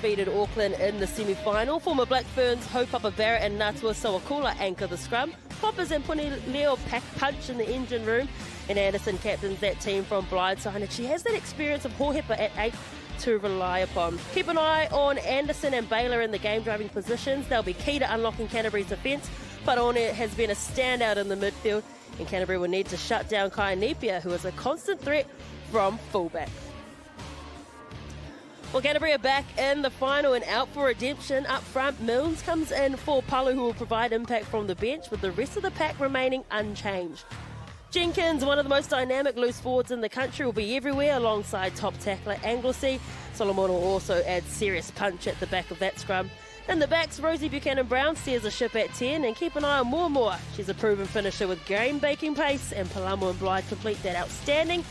defeated Auckland in the semi-final. Former Black Ferns Haupapa Barrett and Natua Sawakula anchor the scrum. Poppers and Punileo pack punch in the engine room. And Anderson captains that team from blindside. And she has that experience of Hohepa at 8 to rely upon. Keep an eye on Anderson and Baylor in the game-driving positions. They'll be key to unlocking Canterbury's defence. Paraone has been a standout in the midfield. And Canterbury will need to shut down Kai Nepia, who is a constant threat from fullback. Well, Canterbury are back in the final and out for redemption. Up front, Milnes comes in for Palu, who will provide impact from the bench, with the rest of the pack remaining unchanged. Jenkins, one of the most dynamic loose forwards in the country, will be everywhere alongside top tackler Anglesey. Solomon will also add serious punch at the back of that scrum. In the backs, Rosie Buchanan-Brown steers the ship at 10, and keep an eye on Moore. She's a proven finisher with game-baking pace, and Palamo and Blythe complete that outstanding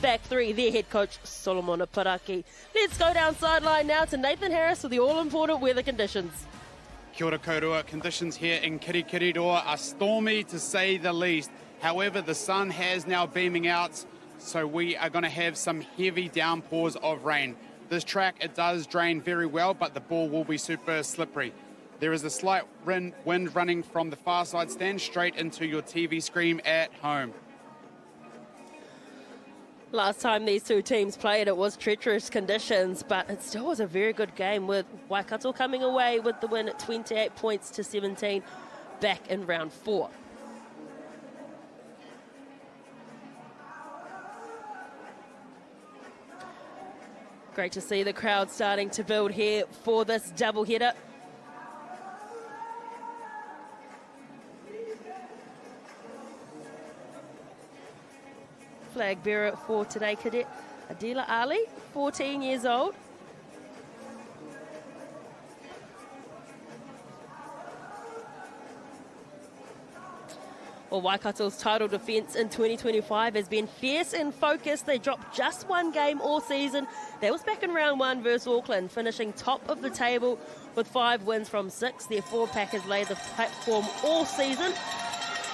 back three, their head coach Solomon Paraki. Let's go down sideline now to Nathan Harris with the all-important weather conditions. Kia ora kouroa. Conditions here in Kirikiriroa are stormy to say the least. However, the sun has now beaming out, so we are going to have some heavy downpours of rain. This track, it does drain very well, but the ball will be super slippery. There is a slight wind running from the far side stand straight into your TV screen at home. Last time these two teams played, it was treacherous conditions, but it still was a very good game, with Waikato coming away with the win at 28 points to 17 back in round 4. Great to see the crowd starting to build here for this doubleheader. Flag bearer for today, Cadet Adila Ali, 14 years old. Well, Waikato's title defence in 2025 has been fierce and focused. They dropped just one game all season. That was back in round 1 versus Auckland, finishing top of the table with 5 wins from 6. Their forward-pack has laid the platform all season.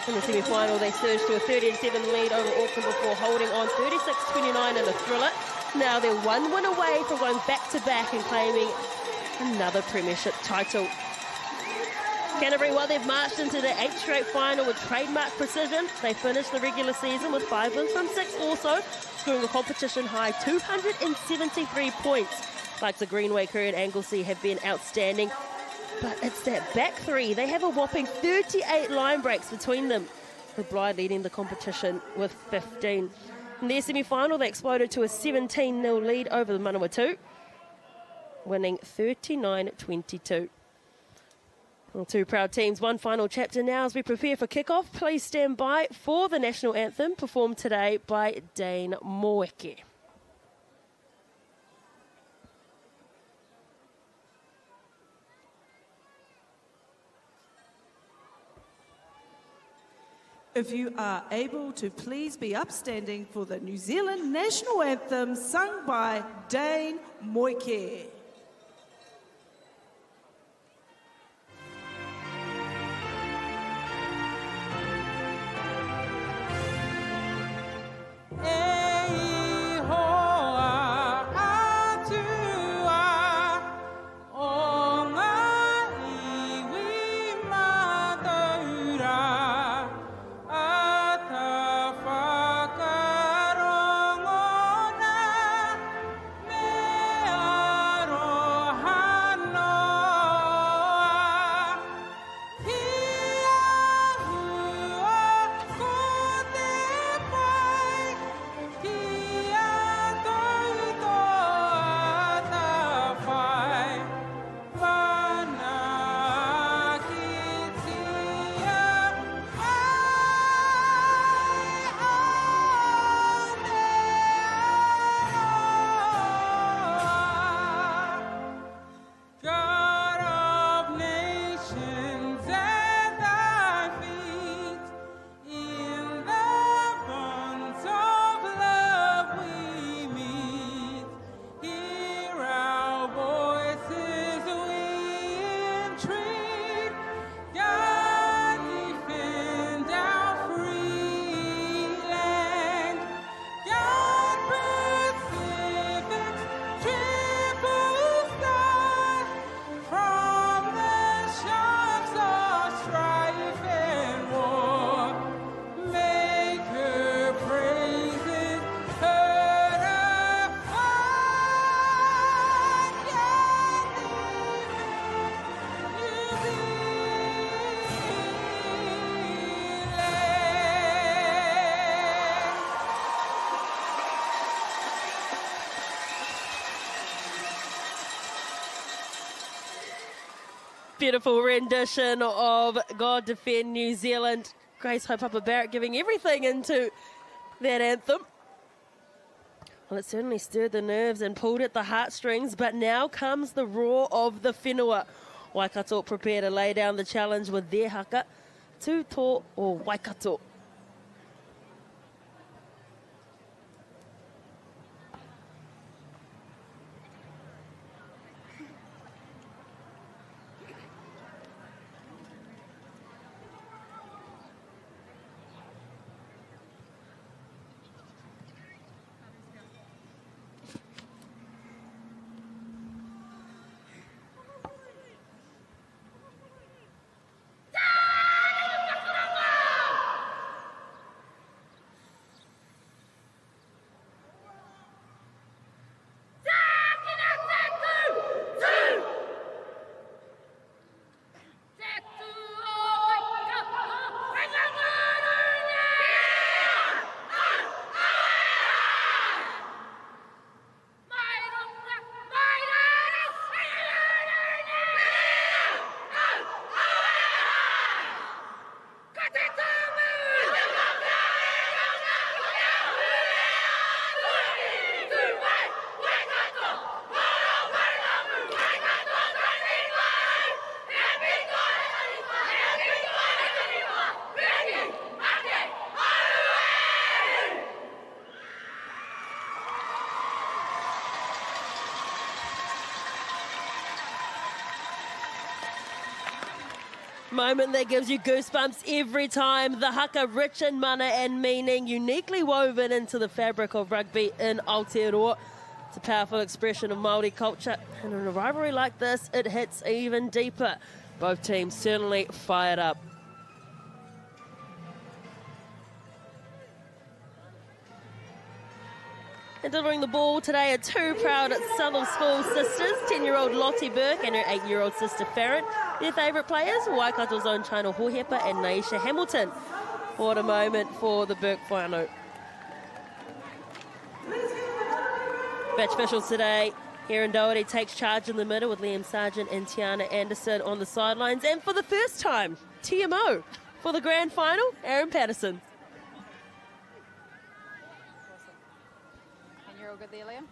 In the semi-final, they surged to a 30-7 lead over Auckland before holding on 36-29 in a thriller. Now they're 1 win away from going back-to-back and claiming another premiership title. Canterbury, while they've marched into the 8th straight final with trademark precision, they finished the regular season with 5 wins from 6 also, scoring a competition high 273 points. Like the Greenway, Curry and Anglesey have been outstanding. But it's that back three. They have a whopping 38 line breaks between them, with Blythe leading the competition with 15. In their semi-final, they exploded to a 17-0 lead over the Manawatu, winning 39-22. Well, two proud teams, one final chapter now as we prepare for kickoff. Please stand by for the national anthem performed today by Dane Moeke. If you are able to please be upstanding for the New Zealand national anthem sung by Dane Moeke. Beautiful rendition of God Defend New Zealand. Grace Hope Upper Barrett giving everything into that anthem. Well, it certainly stirred the nerves and pulled at the heartstrings, but now comes the roar of the whenua. Waikato prepare to lay down the challenge with their haka, Tū Tō o Waikato. Moment that gives you goosebumps every time. The haka, rich in mana and meaning, uniquely woven into the fabric of rugby in Aotearoa. It's a powerful expression of Māori culture, and in a rivalry like this, it hits even deeper. Both teams certainly fired up. And delivering the ball today are two proud Southern School sisters, 10-year-old Lottie Burke and her 8-year-old sister Farah. Their favourite players, Waikato's own China Hohepa and Naisha Hamilton. What a moment for the Burke whānau. Match officials today, Erin Doherty takes charge in the middle with Liam Sargent and Tiana Anderson on the sidelines. And for the first time, TMO for the grand final, Aaron Patterson. Good there, Liam.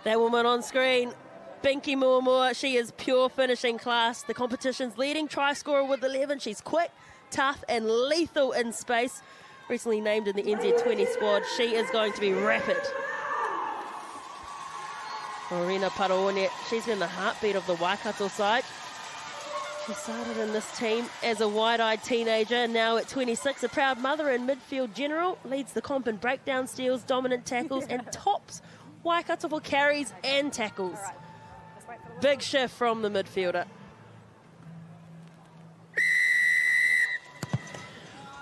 That woman on screen, Binky Muamua, she is pure finishing class. The competition's leading try scorer with 11. She's quick, tough and lethal in space. Recently named in the NZ20 squad, she is going to be rapid. Marina Paraone, she's been the heartbeat of the Waikato side. She started in this team as a wide-eyed teenager, and now at 26, a proud mother and midfield general, leads the comp in breakdown steals, dominant tackles, and tops Waikato for carries and tackles. Big shift from the midfielder.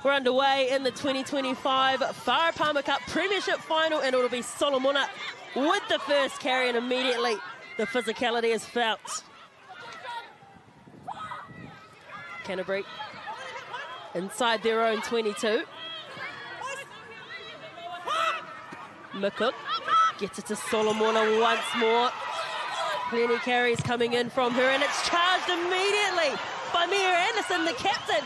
We're underway in the 2025 Farah Palmer Cup Premiership Final, and it'll be Solomona with the first carry, and immediately the physicality is felt. Canterbury inside their own 22. McCook gets it to Solomona once more. Plenty carries coming in from her, and it's charged immediately by Mia Anderson, the captain.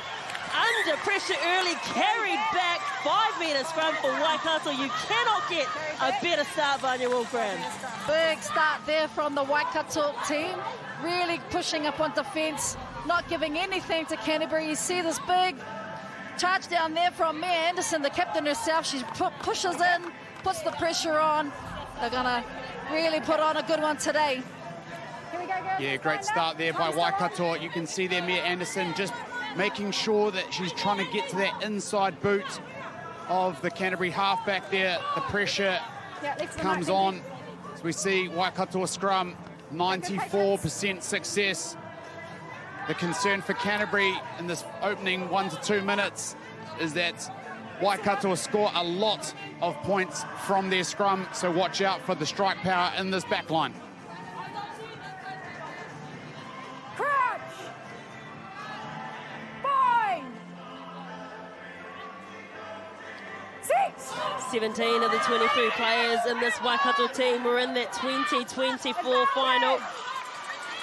Under pressure early, carried back, 5 metre scrum for Waikato. You cannot get a better start, Vanya Wolfram. Big start there from the Waikato team. Really pushing up on defence, not giving anything to Canterbury. You see this big charge down there from Mia Anderson, the captain herself. She pushes in, puts the pressure on. They're going to really put on a good one today. Here we go, girls. Yeah, great start there by Waikato. You can see there Mia Anderson just making sure that she's trying to get to that inside boot of the Canterbury halfback there. The pressure comes on. As we see Waikato scrum, 94% success. The concern for Canterbury in this opening 1 to 2 minutes is that Waikato score a lot of points from their scrum, so watch out for the strike power in this back line. 17 of the 23 players in this Waikato team were in that 2024 final.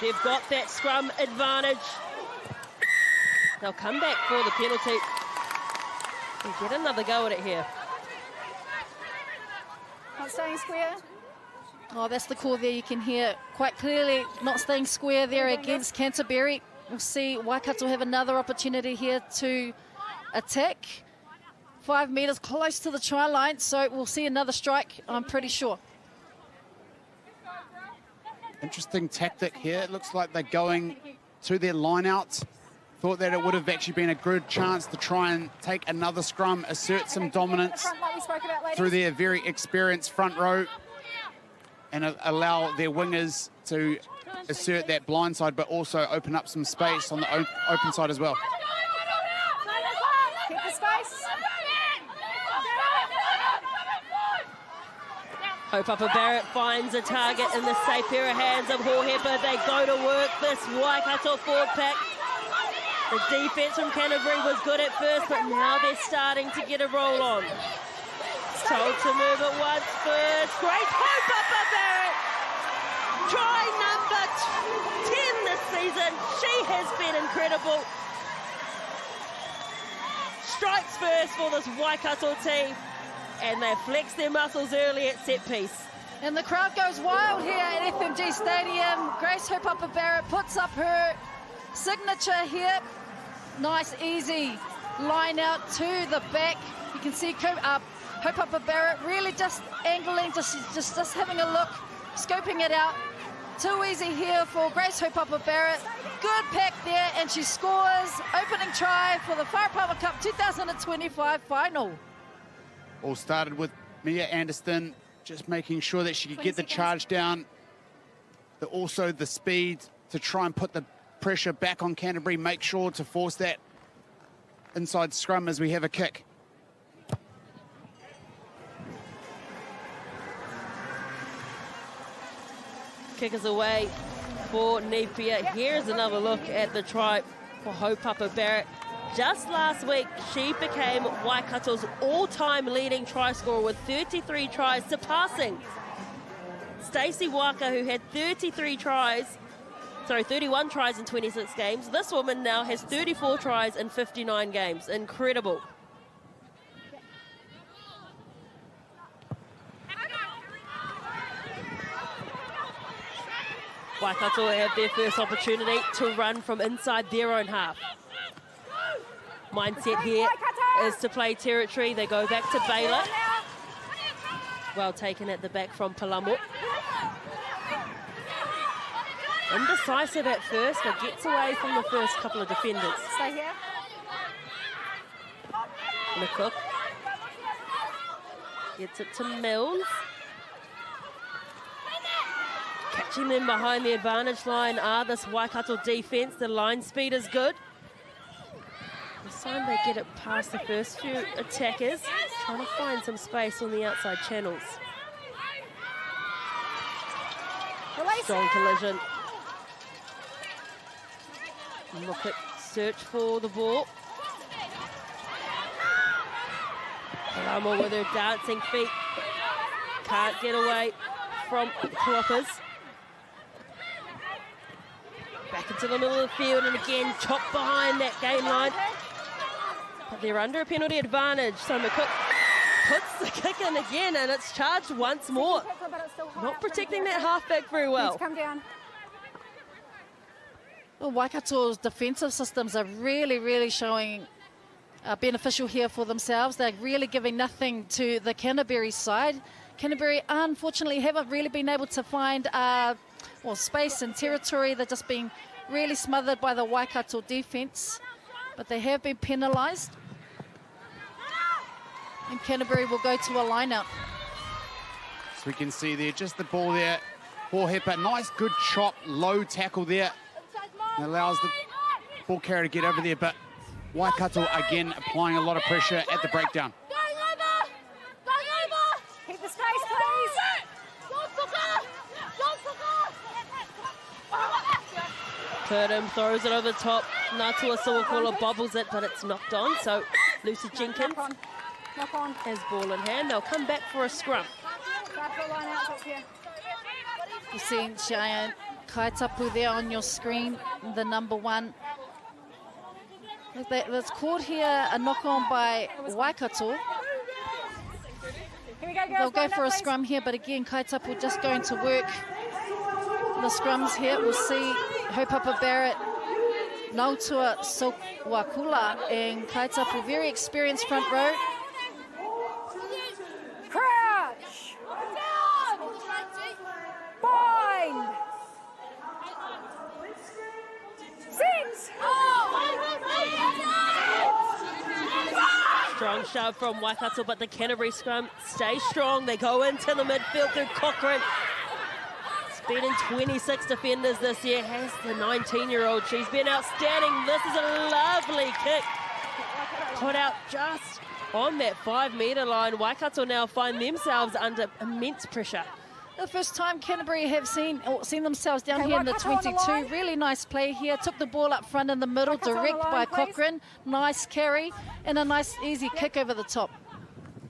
They've got that scrum advantage. They'll come back for the penalty. And get another go at it here. Not staying square. Oh, that's the call there. You can hear quite clearly not staying square there against Canterbury. We'll see Waikato have another opportunity here to attack. 5 metres close to the try line, so we'll see another strike, I'm pretty sure. Interesting tactic here. It looks like they're going to their line-outs. Thought that it would have actually been a good chance to try and take another scrum, assert some dominance through their very experienced front row and allow their wingers to assert that blind side, but also open up some space on the open side as well. Keep the space. Haupapa Barrett finds a target in the safe pair of hands of Hohepa. They go to work this Waikato forward pack. The defence from Canterbury was good at first, but now they're starting to get a roll on. Told to move it once first. Great Haupapa Barrett! Try number 10 this season. She has been incredible. Strikes first for this Waikato team, and they flex their muscles early at set piece. And the crowd goes wild here at FMG Stadium. Grace Haupapa Barrett puts up her signature here. Nice, easy line out to the back. You can see Haupapa Barrett really just angling, just having a look, scoping it out. Too easy here for Grace Haupapa Barrett. Good pack there, and she scores. Opening try for the Farah Cup 2025 final. All started with Mia Anderson just making sure that she could get the charge down, but also the speed to try and put the pressure back on Canterbury, make sure to force that inside scrum as we have a kick. Kick is away for Napier. Here's another look at the try for Haupapa Barrett. Just last week, she became Waikato's all-time leading try scorer with 33 tries, surpassing Stacey Waka, who had 31 tries in 26 games. This woman now has 34 tries in 59 games. Incredible. Waikato have their first opportunity to run from inside their own half. Mindset here is to play territory. They go back to Baylor. Well taken at the back from Palamo. Indecisive at first, but gets away from the first couple of defenders. Stay here. McCook gets it to Mills. Catching them behind the advantage line are this Waikato defence. The line speed is good. This time they get it past the first few attackers, trying to find some space on the outside channels. Strong collision. Look at search for the ball. Palamo with her dancing feet. Can't get away from Cloppers. Back into the middle of the field, and again chopped behind that game line. But they're under a penalty advantage, so McCook puts the kick in again, and it's charged once more. Not protecting that halfback very well. Come down. Well, Waikato's defensive systems are really showing beneficial here for themselves. They're really giving nothing to the Canterbury side. Canterbury, unfortunately, haven't really been able to find space and territory. They're just being really smothered by the Waikato defence, but they have been penalised. And Canterbury will go to a line-out. So we can see there, just the ball there for Hepa. Nice, good chop, low tackle there. It allows the ball carrier to get over there, but Waikato again applying a lot of pressure at the breakdown. Keep the space, please. Purdom throws it over the top. Natua Sawakula bobbles it, but it's knocked on. So Lucy Jenkins has ball in hand. They'll come back for a scrum. You've seen Cheyenne Kaitapu there on your screen, the number 1. That's called here a knock-on by Waikato. They'll go for a scrum here, but again, Kaitapu just going to work the scrums here. We'll see Haupapa Barrett, Nautua Sowakula, and Kaitapu, very experienced front row. Crouch! Bind! Six! Strong shove from Waikato, but the Canterbury scrum stays strong. They go into the midfield through Cochrane. He's beaten 26 defenders this year, has the 19-year-old. She's been outstanding. This is a lovely kick. Put out just on that 5-metre line. Waikato now find themselves under immense pressure. The first time Canterbury have seen themselves down here in the 22. Really nice play here. Took the ball up front in the middle, direct by Cochrane. Nice carry and a nice easy kick over the top.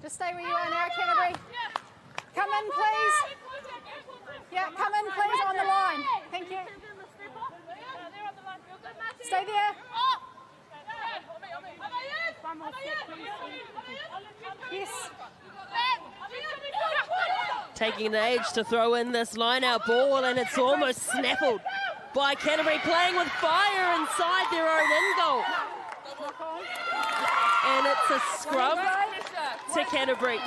Just stay where you are now, Canterbury. Come in, please. Yeah, come in, please, on the line. Thank you. Stay there. Yes. Taking the age to throw in this line-out ball, and it's almost snaffled by Canterbury, playing with fire inside their own end goal. And it's a scrum to Canterbury.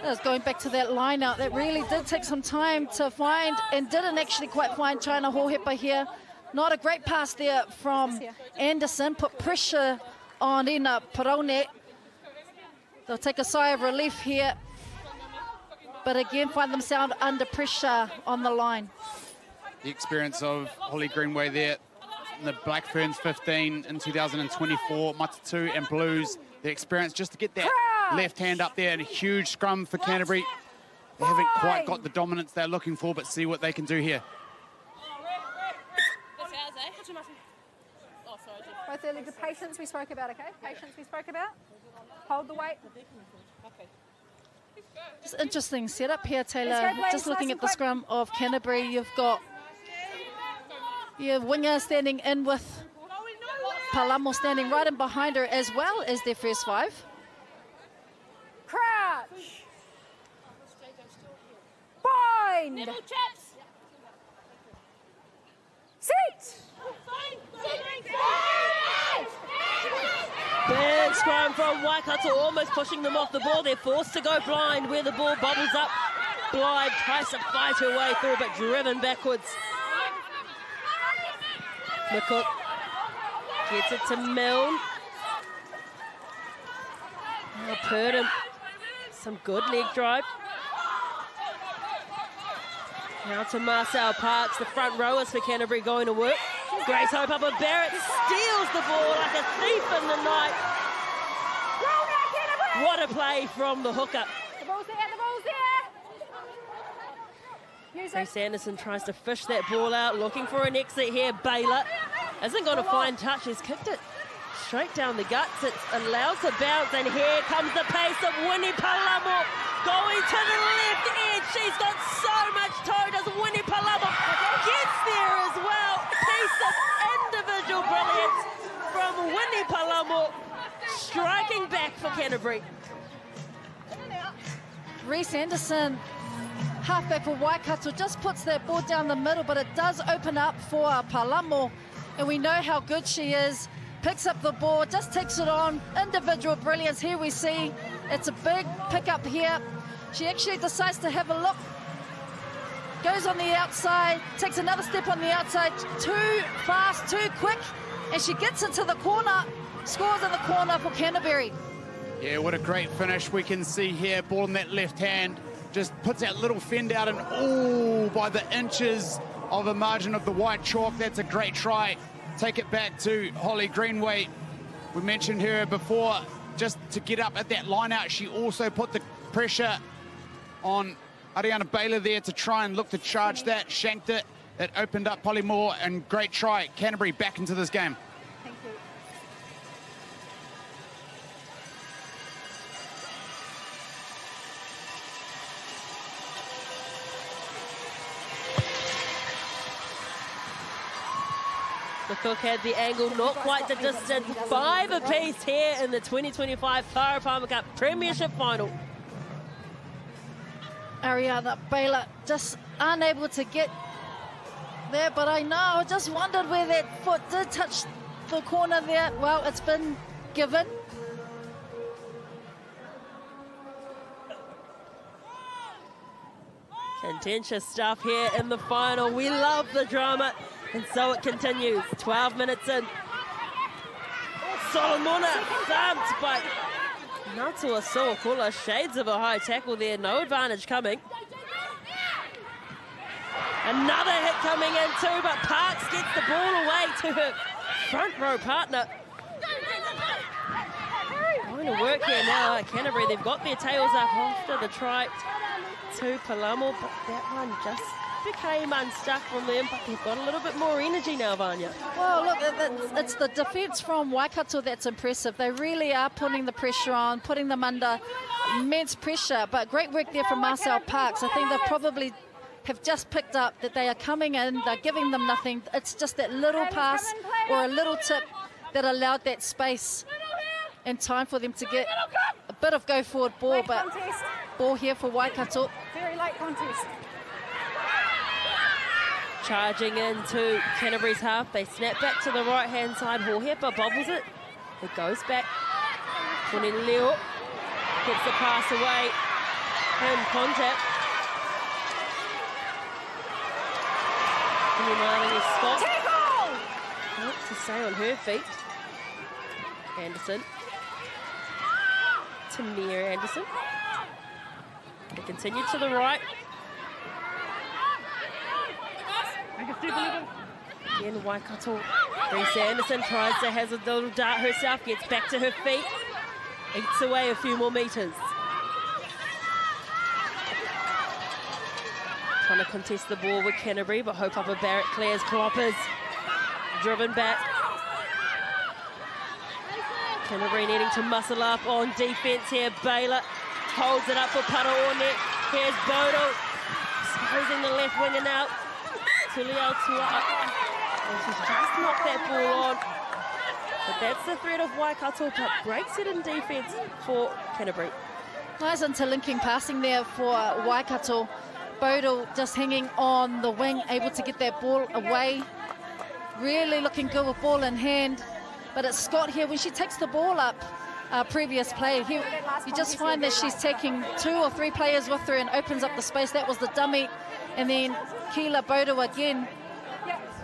That's going back to that line-out. That really did take some time to find, and didn't actually quite find China Hohepa here. Not a great pass there from Anderson. Put pressure on Ina Perone. They'll take a sigh of relief here, but again find themselves under pressure on the line. The experience of Holly Greenway there, the Black Ferns 15 in 2024, Matatu and Blues. The experience just to get that left hand up there, and a huge scrum for Canterbury. They haven't quite got the dominance they're looking for, but see what they can do here. Both early, the patience we spoke about, okay? Patience we spoke about. Hold the weight. Just interesting setup here, Taylor. Let's go, Blaze. Just looking Nice at the and scrum of Canterbury, you've got Winger standing in with Palamo standing right in behind her, as well as their first 5. Crouch. Bind. Sit. Big scrum from Waikato, almost pushing them off the ball. They're forced to go blind where the ball bubbles up. Blythe tries to fight her way through, but driven backwards. McCook gets it to Milne. Now Purdom, some good leg drive. Now to Marcel Parks, the front rowers for Canterbury going to work. Grace Haupapa Barrett steals the ball like a thief in the night. What a play from the hooker. The ball's there, the ball's there. Use it. Grace Anderson tries to fish that ball out, looking for an exit here. Baylor isn't going to find touch. He's kicked it straight down the guts. It allows the bounce, and here comes the pace of Winnie Palamo going to the left edge. She's got so much toe. Does Winnie Palamo gets there as well. Piece of individual brilliance from Winnie Palamo, striking back for Canterbury. Reese Anderson, halfback for Waikato, just puts that ball down the middle, but it does open up for Palamo, and we know how good she is. Picks up the ball, just takes it on. Individual brilliance. Here we see it's a big pickup here. She actually decides to have a look. Goes on the outside, takes another step on the outside. Too fast, too quick, and she gets into the corner. Scores in the corner for Canterbury. Yeah, what a great finish we can see here. Ball in that left hand, just puts that little fend out, and oh, by the inches of a margin of the white chalk. That's a great try. Take it back to Holly Greenway. We mentioned her before, just to get up at that line out. She also put the pressure on Ariana Baylor there to try and look to charge that, shanked it. That opened up Polly Moore, and great try. Canterbury back into this game. Thank you. McCook had the angle, not quite the distance. 5 apiece here in the 2025 Farah Palmer Cup Premiership Final. Ariana Baylor just unable to get there, but I just wondered where that foot did touch the corner there. Well, it's been given. Contentious stuff here in the final. We love the drama, and so it continues. 12 minutes in. Solomona thumped by Natua Soakula. Shades of a high tackle there. No advantage coming. Another hit coming in too, but Parks gets the ball away to her front row partner. Going to work here now at Canterbury. They've got their tails up after the try to Palamo, but that one just became unstuck from them, but they've got a little bit more energy now, Vanya. Well, look, it's the defence from Waikato that's impressive. They really are putting the pressure on, putting them under immense pressure, but great work there from Marcel Parks. I think they probably have just picked up that they are coming in, they're giving them nothing. It's just that little pass or a little tip that allowed that space and time for them to get a bit of go forward ball, but ball here for Waikato. Very late contest. Charging into Canterbury's half, they snap back to the right-hand side. Hohepa bobbles it. It goes back. Leo gets the pass away. Home contact. Scott. What to say on her feet. Anderson. Tamir Anderson. They continue to the right. Again, Waikato. Reese Anderson tries to have a little dart herself, gets back to her feet, eats away a few more metres. Trying to contest the ball with Canterbury, but Hope Upper Barrett clears. Cloppers driven back. Canterbury needing to muscle up on defence here. Baylor holds it up for Paraone. Here's Bodo, exposing the left winger now. Tuliao Tua. She's just knocked that ball on. But that's the threat of Waikato, but breaks it in defence for Canterbury. Nice interlinking passing there for Waikato. Bodo just hanging on the wing, able to get that ball away. Really looking good with ball in hand. But it's Scott here, when she takes the ball up, previous play, you just find that she's taking 2 or 3 players with her and opens up the space. That was the dummy. And then Keela Bodo again.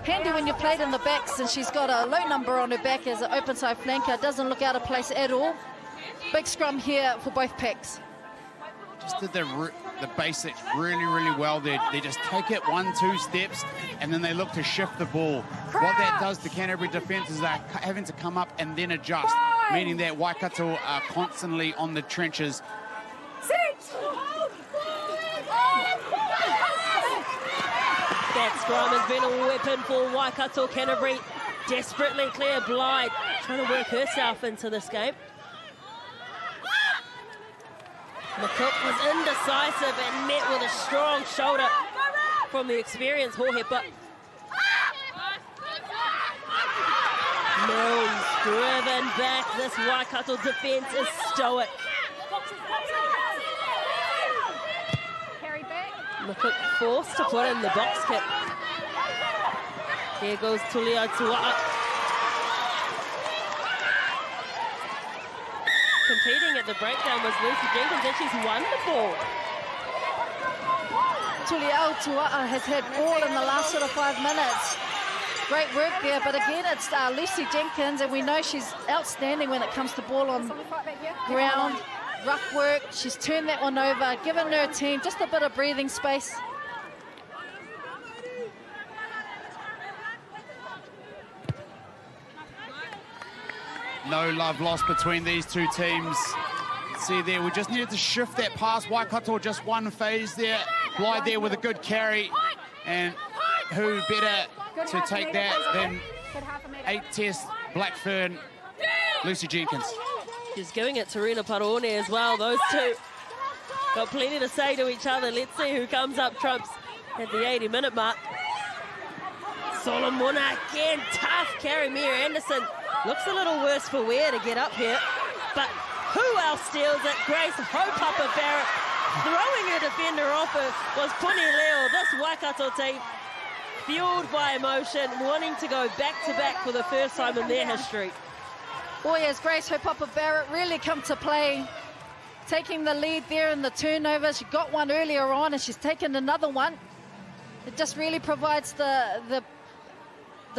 Handy when you played in the backs, and she's got a low number on her back as an open side flanker. Doesn't look out of place at all. Big scrum here for both packs. Just did the basics really, really well there. They just take it 1-2 steps, and then they look to shift the ball. What that does to Canterbury defence is they're having to come up and then adjust, meaning that Waikato are constantly on the trenches. That scrum has been a weapon for Waikato. Canterbury desperately clear Blythe, trying to work herself into this game. McCook was indecisive and met with a strong shoulder from the experienced Jorge, but Mills driven back. This Waikato defence is stoic. McCook forced to put in the box kick. There goes Tulia Tua'a. Competing at the breakdown was Lucy Jenkins, and she's won the ball. Tuliao Tua'a has had ball in the last sort of 5 minutes. Great work there, but again, it's Lucy Jenkins, and we know she's outstanding when it comes to ball on ground. Rough work, she's turned that one over, given her team just a bit of breathing space. No love lost between these two teams. See there, we just needed to shift that pass. Waikato just one phase there. Blythe there with a good carry. And who better to take that than 8-test Blackfern, Lucy Jenkins. She's giving it to Rena Paraone as well. Those two got plenty to say to each other. Let's see who comes up trumps at the 80-minute mark. Solomona again, tough carry. Mia Anderson looks a little worse for wear to get up here. But who else steals it? Grace Hopapa Barrett throwing her defender off her was Puni Leo. This Waikato team, fueled by emotion, wanting to go back-to-back for the first time in their history. Boy, has Grace Hopapa Barrett really come to play, taking the lead there in the turnover. She got one earlier on and she's taken another one. It just really provides the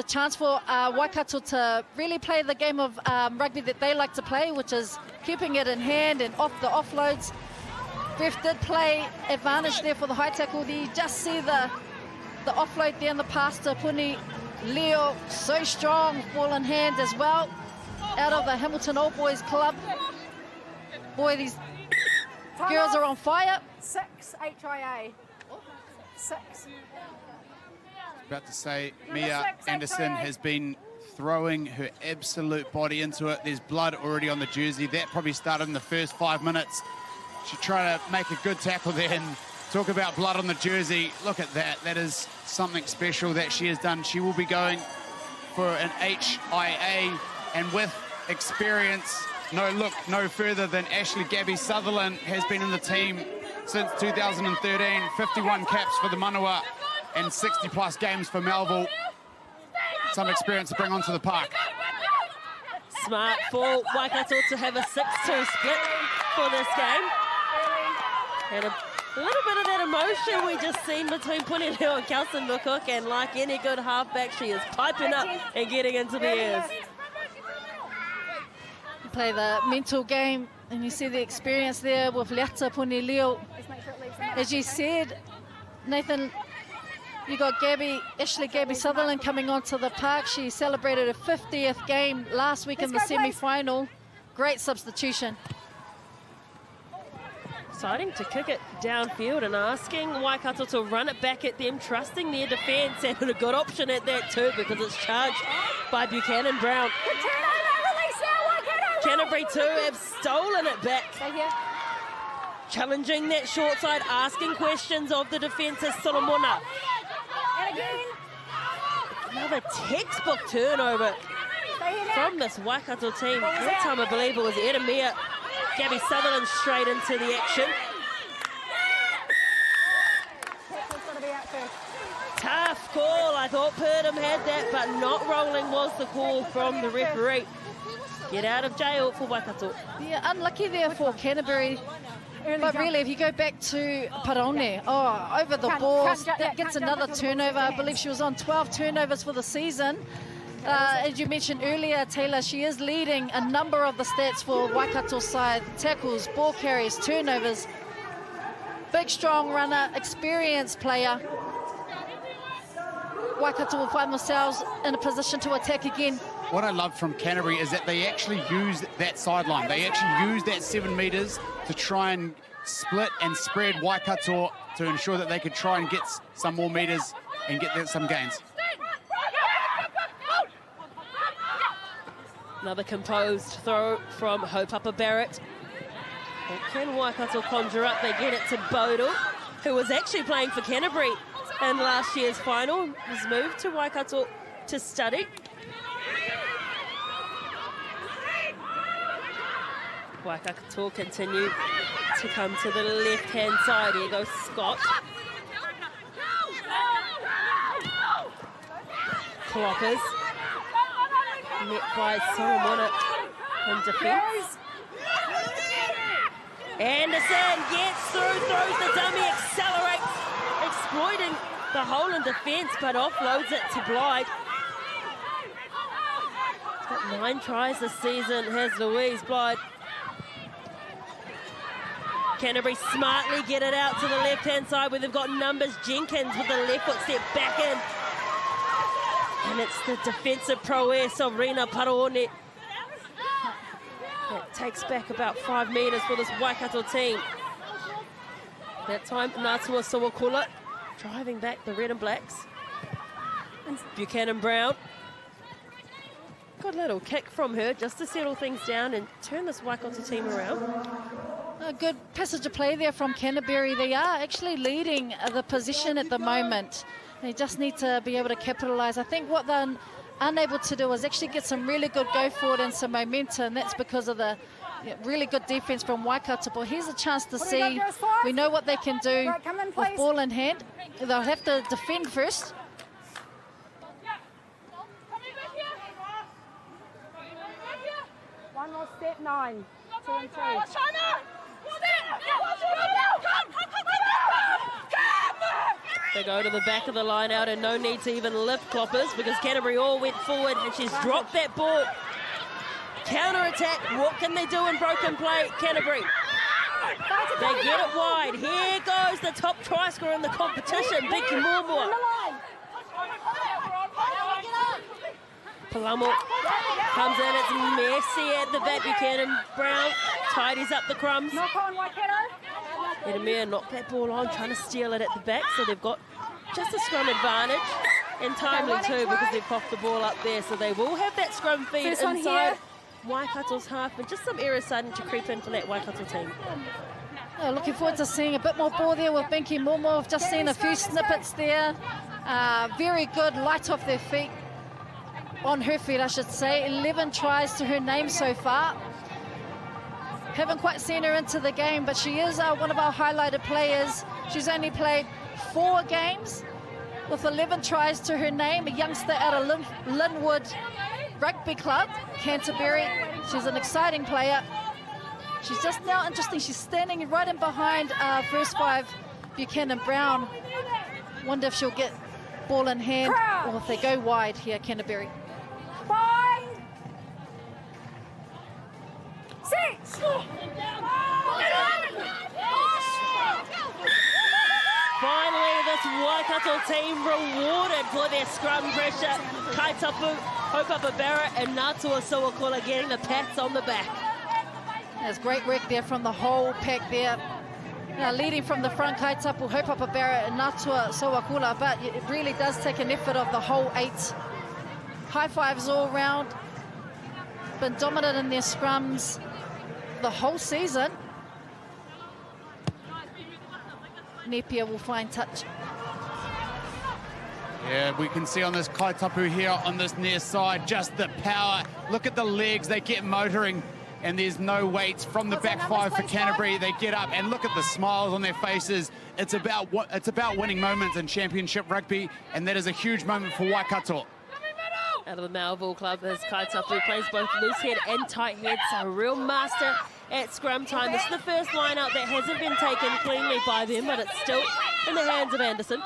chance for Waikato to really play the game of rugby that they like to play, which is keeping it in hand and off the offloads. Ref did play advantage there for the high tackle. You just see the offload there in the pass to Puni Leo, so strong, ball in hand as well, out of the Hamilton Old Boys Club. Boy, these girls are on fire. 6 HIA. 6. About to say, Mia Anderson has been throwing her absolute body into it. There's blood already on the jersey. That probably started in the first 5 minutes. She tried to make a good tackle there, and talk about blood on the jersey. Look at that. That is something special that she has done. She will be going for an HIA, and with experience, look no further than Ashley Gabby Sutherland has been in the team since 2013, 51 caps for the Manawa and 60+ games for Melville. Some experience to bring onto the park. Smart for Waikato to have a 6-2 split for this game. And a little bit of that emotion we just seen between Punileo and Kelson McCook, and like any good halfback, she is piping up and getting into the ears. Play the mental game, and you see the experience there with Leata Punileo. As you said, Nathan, you got Ashley Gabby Sutherland coming onto the park. She celebrated her 50th game last week in the semi-final. Great substitution. Deciding to kick it downfield and asking Waikato to run it back at them, trusting their defence, and a good option at that too, because it's charged by Buchanan Brown. Canterbury too have stolen it back. Challenging that short side, asking questions of the defence is Solomona. Another textbook turnover from this Waikato team. That time I believe it was Edamia. Gabby Sutherland straight into the action. Tough call. I thought Purdom had that, but not rolling was the call from the referee. Get out of jail for Waikato. Yeah, unlucky there for Canterbury. But really, if you go back to Parone, over the balls, that gets another turnover. I believe she was on 12 turnovers for the season. As you mentioned earlier, Taylor, she is leading a number of the stats for Waikato side. Tackles, ball carries, turnovers. Big, strong runner, experienced player. Waikato will find themselves in a position to attack again. What I love from Canterbury is that they actually use that sideline. They actually use that 7 metres to try and split and spread Waikato to ensure that they could try and get some more metres and get some gains. Another composed throw from Hopapa Barrett. And can Waikato conjure up? They get it to Bodle, who was actually playing for Canterbury in last year's final. Has moved to Waikato to study. Waikato continue to come to the left-hand side. Here goes Scott. Clockers. Met by Solomona in defence. Anderson gets through, throws the dummy, accelerates, exploiting the hole in defence, but offloads it to Blythe. Got 9 tries this season, has Louise Blythe. Canterbury smartly get it out to the left-hand side where they've got numbers. Jenkins with the left foot step back in. And it's the defensive prowess of Rina Paraone. That takes back about 5 metres for this Waikato team. That time, Natua Sawakula driving back the red and blacks. And Buchanan Brown. Good little kick from her just to settle things down and turn this Waikato team around. A good passage of play there from Canterbury. They are actually leading the position at the moment. They just need to be able to capitalise. I think what they're unable to do is actually get some really good go forward and some momentum. That's because of the really good defence from Waikato. But here's a chance to see. We know what they can do Right, come in, with please. ball in hand. They'll have to defend first. One more step, 9, 2 and 3. They go to the back of the line out and no need to even lift Cloppers because Canterbury all went forward and she's dropped that ball. Counter-attack, what can they do in broken play? Canterbury. They get it wide. Here goes the top try scorer in the competition, Vicky Mormore. Palamo comes in, it's messy at the back. Buchanan Brown tidies up the crumbs. Knock on, Waikato. Edemir knocked that ball on, trying to steal it at the back, so they've got just a scrum advantage. And timely too, because they've popped the ball up there, so they will have that scrum feed First one inside here. Waikato's half, and just some errors starting to creep in for that Waikato team. Looking forward to seeing a bit more ball there with Binky Momo. We've just seen a few snippets there. Very good, light off their feet. On her feet, I should say. 11 tries to her name so far. Haven't quite seen her into the game, but she is one of our highlighted players. She's only played 4 games with 11 tries to her name. A youngster out of Linwood Rugby Club, Canterbury. She's an exciting player. She's just now interesting. She's standing right in behind first 5 Buchanan Brown. Wonder if she'll get ball in hand or if they go wide here, Canterbury. 5, 6. Finally, this Waikato team rewarded for their scrum pressure. Kaitapu, Hopapa Barrett and Natua Sawakula getting the pats on the back. There's great work there from the whole pack there. Leading from the front, Kaitapu, Hopapa Barrett and Natua Sawakula, but it really does take an effort of the whole 8. High fives all round. Been dominant in their scrums the whole season. Napier will find touch. Yeah, we can see on this Kaitapu here on this near side, just the power. Look at the legs, they get motoring, and there's no weight from the back 5 for Canterbury. They get up and look at the smiles on their faces. It's about winning moments in championship rugby, and that is a huge moment for Waikato. Out of the Melville club as Kaitapu plays both loose head and tight head, so a real master at scrum time. This is the first line out that hasn't been taken cleanly by them, but it's still in the hands of Anderson.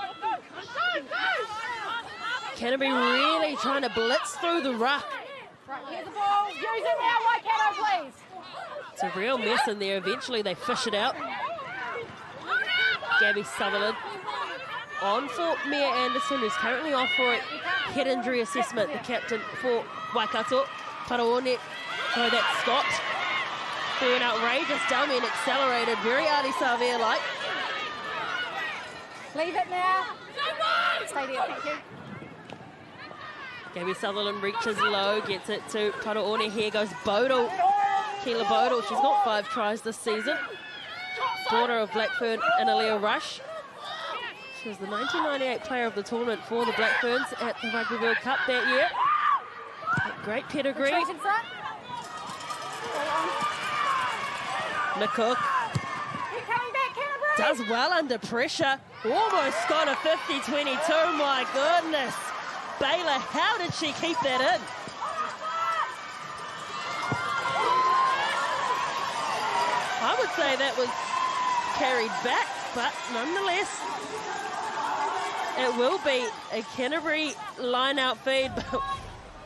Canterbury really trying to blitz through the ruck. Right, here's the ball. Use it now, Waikato, please. It's a real mess in there. Eventually they fish it out. Gabby Sutherland on for Mia Anderson, who's currently off for a head injury assessment, the captain for Waikato. Paraone, so that's Scott. Through an outrageous dummy and accelerated, very Adi Savia-like. Leave it now. Stay there, thank you. Gabby Sutherland reaches low, gets it to Paraone. Here goes Bodle. Keela Bodle, she's got 5 tries this season. Daughter of Blackfern and Aaliyah Rush. She was the 1998 player of the tournament for the Blackferns at the Rugby World Cup that year. Great pedigree. Retreat in front. McCook Keep coming back, Canterbury. does well under pressure. Almost got a 50-22, my goodness. Baylor, how did she keep that in? I would say that was carried back, but nonetheless, it will be a Canterbury line-out feed.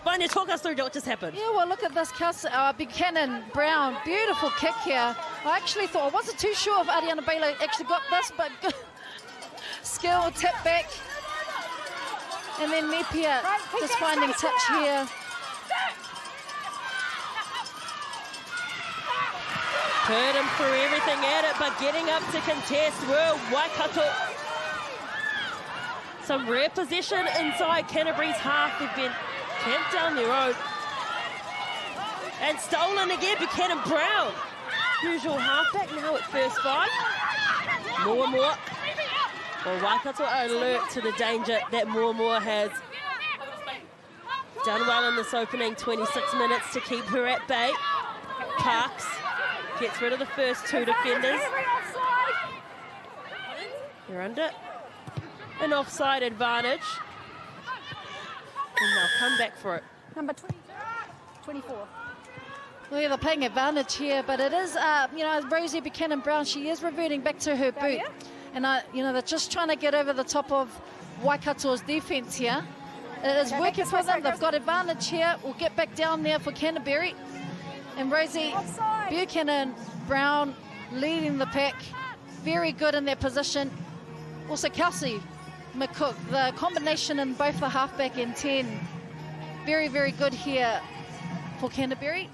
Vanya, talk us through what just happened. Yeah, well, look at this Buchanan Brown. Beautiful kick here. I actually thought, I wasn't too sure if Ariana Baylor actually got this, but good skill, tip back. And then Napier just finding touch here. Heard him threw everything at it, but getting up to contest were Waikato. Some rare possession inside Canterbury's half. They've been camped down their own. And stolen again, Buchanan Brown. Usual halfback now at first 5. More. Well, Waikato are alert to the danger that Moore has done well in this opening 26 minutes to keep her at bay. Parks gets rid of the first two defenders. They're under an offside advantage. And they'll come back for it. Number 24. Well, yeah, they're playing advantage here, but it is, you know, Rosie Buchanan-Brown, she is reverting back to her boot. And, you know, they're just trying to get over the top of Waikato's defence here. It is working for them. They've got advantage here. We'll get back down there for Canterbury. And Rosie Buchanan-Brown leading the pack. Very good in their position. Also, Kelsey McCook, the combination in both the halfback and 10. Very, very good here for Canterbury.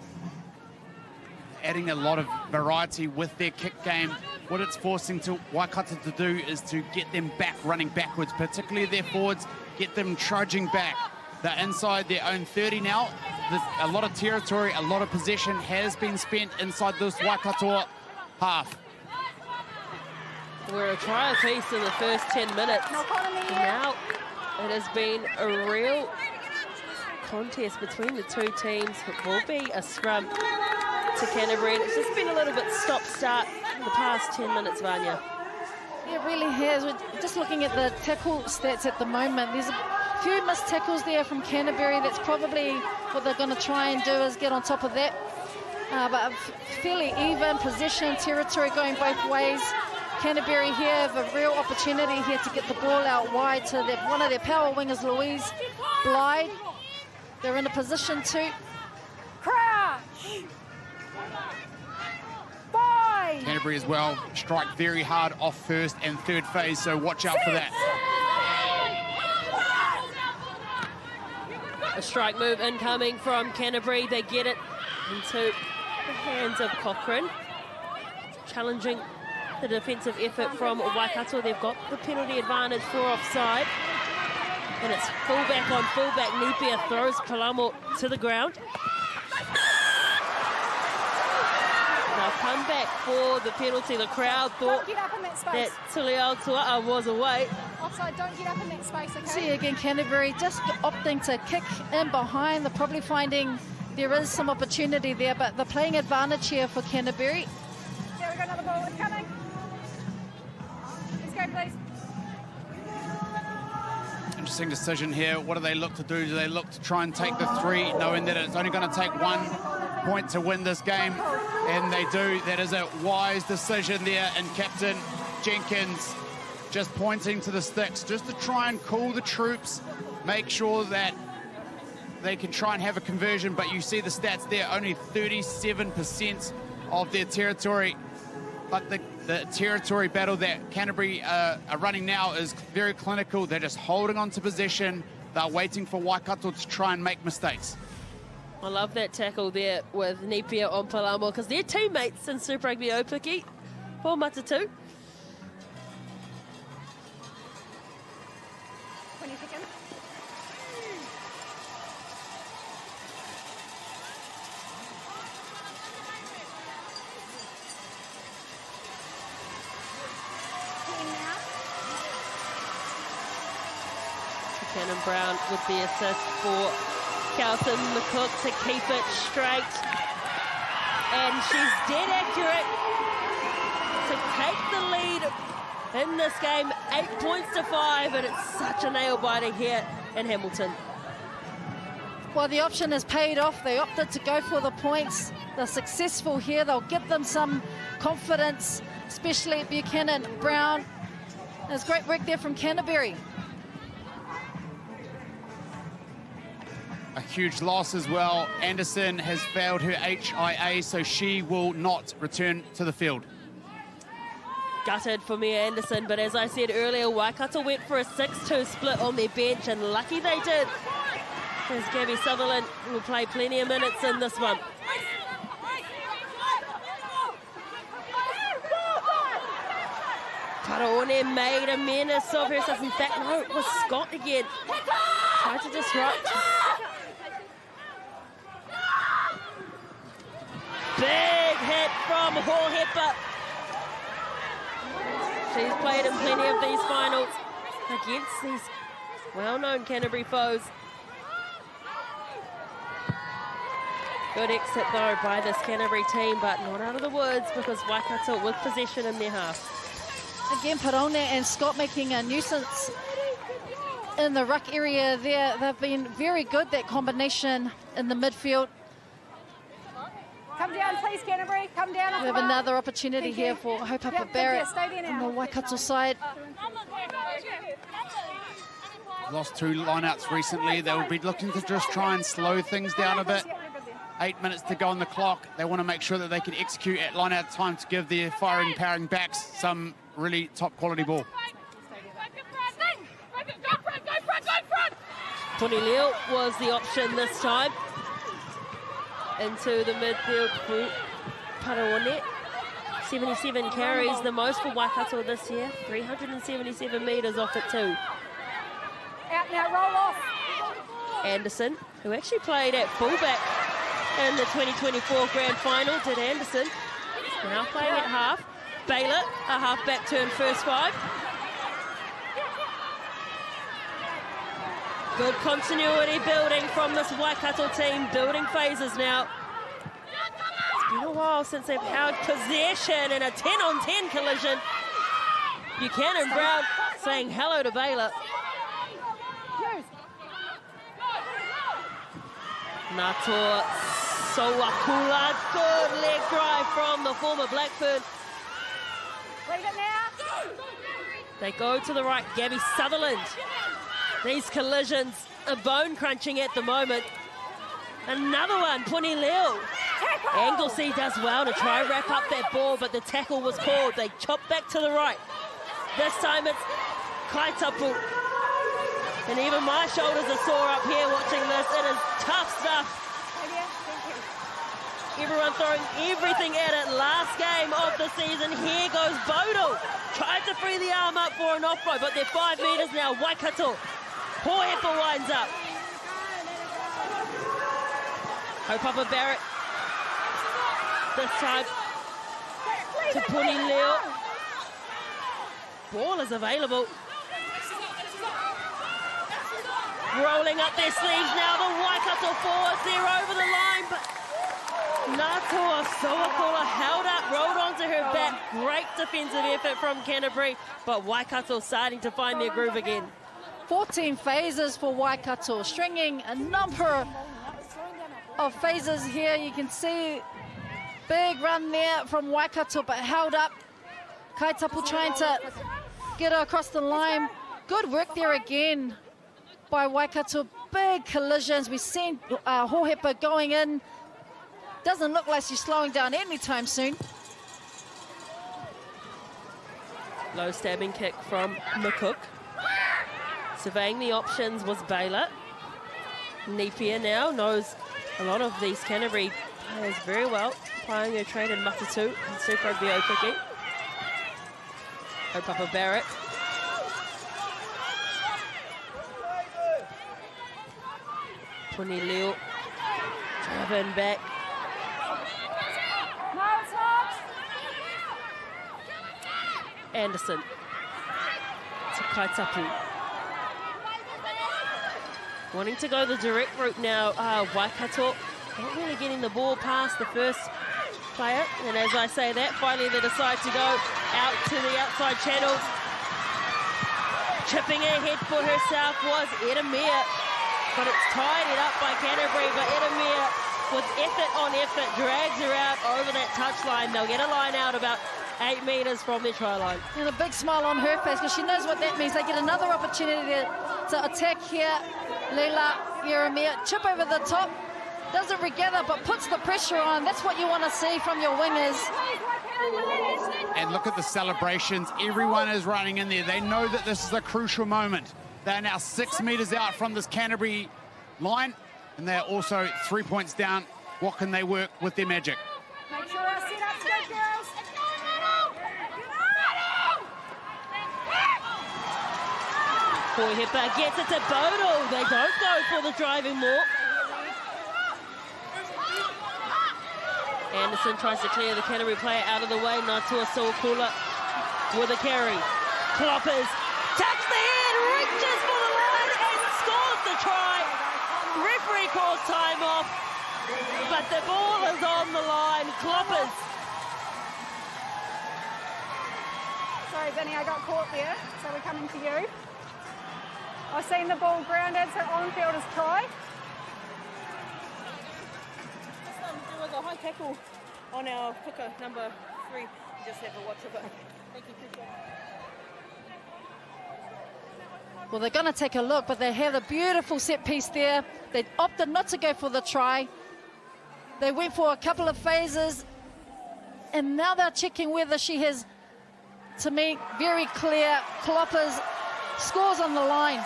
Adding a lot of variety with their kick game. What it's forcing Waikato to do is to get them back running backwards, particularly their forwards, get them trudging back. They're inside their own 30 now. There's a lot of territory, a lot of possession has been spent inside this Waikato half. We're a try apiece in the first 10 minutes. Now it has been a real contest between the two teams. It will be a scrum to Canterbury, and it's just been a little bit stop-start in the past 10 minutes, Vanya. It really has. We're just looking at the tackle stats at the moment. There's a few missed tackles there from Canterbury. That's probably what they're going to try and do, is get on top of that. But fairly even possession, territory going both ways. Canterbury here have a real opportunity here to get the ball out wide to one of their power wingers, Louise Blythe. They're in a position to Crouch. Canterbury as well strike very hard off first and third phase, so watch out for that. A strike move incoming from Canterbury. They get it into the hands of Cochrane. Challenging the defensive effort from Waikato. They've got the penalty advantage for offside. And it's fullback on fullback. Napier throws Palamo to the ground. They'll come back for the penalty. The crowd thought that Tuliautua was away. Offside, don't get up in that space, okay? see again Canterbury just opting to kick in behind. They're probably finding there is some opportunity there, but they're playing advantage here for Canterbury. Yeah, we got another ball coming. Let's go, please. Interesting decision here. What do they look to do? Do they look to try and take the three, knowing that it's only going to take 1 point to win this game? And they do. That is a wise decision there. And Captain Jenkins just pointing to the sticks just to try and cool the troops, make sure that they can try and have a conversion. But you see the stats there, only 37% of their territory. But the territory battle that Canterbury are running now is very clinical. They're just holding on to possession. They're waiting for Waikato to try and make mistakes. I love that tackle there with Napier on Palamo, because they're teammates in Super Rugby Aupiki for Matatu. 20 seconds. Buchanan Brown with the assist for Kelton McCook to keep it straight. And she's dead accurate to take the lead in this game, 8 points to 5, and it's such a nail-biter here in Hamilton. Well, the option has paid off. They opted to go for the points. They're successful here. They'll give them some confidence, especially Buchanan Brown. There's great work there from Canterbury. A huge loss as well. Anderson has failed her HIA, so she will not return to the field. Gutted for Mia Anderson, but as I said earlier, Waikato went for a 6-2 split on their bench, and lucky they did, as Gabby Sutherland will play plenty of minutes in this one. Karaone made a menace of herself. In fact, no, it was Scott again. Tried to disrupt. Big hit from Hohepa. She's played in plenty of these finals against these well-known Canterbury foes. Good exit though by this Canterbury team, but not out of the woods because Waikato with possession in their half. Again, Perone and Scott making a nuisance in the ruck area there. They've been very good, that combination in the midfield. Come down, please, Canterbury. Come down. We have another opportunity here for Haupapa Barrett on the Waikato side. Lost 2 lineouts recently. They will be looking to just try and slow things down a bit. 8 minutes to go on the clock. They want to make sure that they can execute at line-out time to give their firing, powering backs some really top-quality ball. Tony Leo was the option this time. Into the midfield group. Paraone. 77 carries, the most for Waikato this year. 377 metres off it too. Out now, roll off. Anderson, who actually played at fullback in the 2024 Grand Final, did Anderson. Now playing at half. Baylor, a half-back turn first 5. Good continuity building from this Waikato team, building phases now. It's been a while since they've held possession in a 10-on-10 collision. Buchanan Brown saying hello to Baylor. Nato Sowakula, good leg drive from the former Blackburn. Leave it now. They go to the right, Gabby Sutherland. These collisions are bone-crunching at the moment. Another one, Puni Leo. Anglesey does well to try and wrap up that ball, but the tackle was called. They chop back to the right. This time it's Kaitapu. And even my shoulders are sore up here watching this. It is tough stuff. Everyone throwing everything at it. Last game of the season. Here goes Bodle. Tried to free the arm up for an off-road, but they're 5 metres now. Waikato. Hohepa winds up. Haupapa Barrett. This time to Puni Leo. Ball is available. Rolling up their sleeves now. The Waikato forwards, they're over the line, but Nato Sowakula held up, rolled onto her back. Great defensive effort from Canterbury, but Waikato starting to find their groove again. 14 phases for Waikato, stringing a number of phases here. You can see big run there from Waikato, but held up. Kaitapu trying to get her across the line. Good work there again by Waikato. Big collisions. We've seen Hohepa going in. Doesn't look like she's slowing down anytime soon. Low stabbing kick from McCook. Surveying the options was Baylor. Napier now knows a lot of these Canterbury players very well, applying her trade in Matatu and Super VO kicking. Haupapa Barrett. Puni Leo driven back. No, it's not. Anderson to Kaitapu. Wanting to go the direct route now, Waikato not really getting the ball past the first player. And as I say that, finally they decide to go out to the outside channels. Chipping ahead for herself was Edamere, but it's tidied up by Canterbury. But Edamere, with effort on effort, drags her out over that touchline. They'll get a line out about 8 metres from their try line. And a big smile on her face because she knows what that means. They get another opportunity to attack here. Leila Yeremia, chip over the top, doesn't regather but puts the pressure on. That's what you want to see from your wingers. And look at the celebrations. Everyone is running in there. They know that this is a crucial moment. They're now 6 metres out from this Canterbury line, and they're also 3 points down. What can they work with their magic? Make sure our sit-up's good, girls. Hohepa gets it to Bodle. They don't go for the driving walk. Anderson tries to clear the Canterbury player out of the way. Natua Sowakula with a carry. Kloppers touch the head, reaches for the line and scores the try. Referee calls time off, but the ball is on the line. Kloppers. Sorry, Vinny, I got caught there, so we're coming to you. I've seen the ball grounded, so on field is try. There was a high tackle on our hooker, number 3. Just have a watch of it. Thank you. Well, they're going to take a look, but they have a beautiful set piece there. They opted not to go for the try. They went for a couple of phases, and now they're checking whether she has, to me, very clear. Kloppers scores on the line.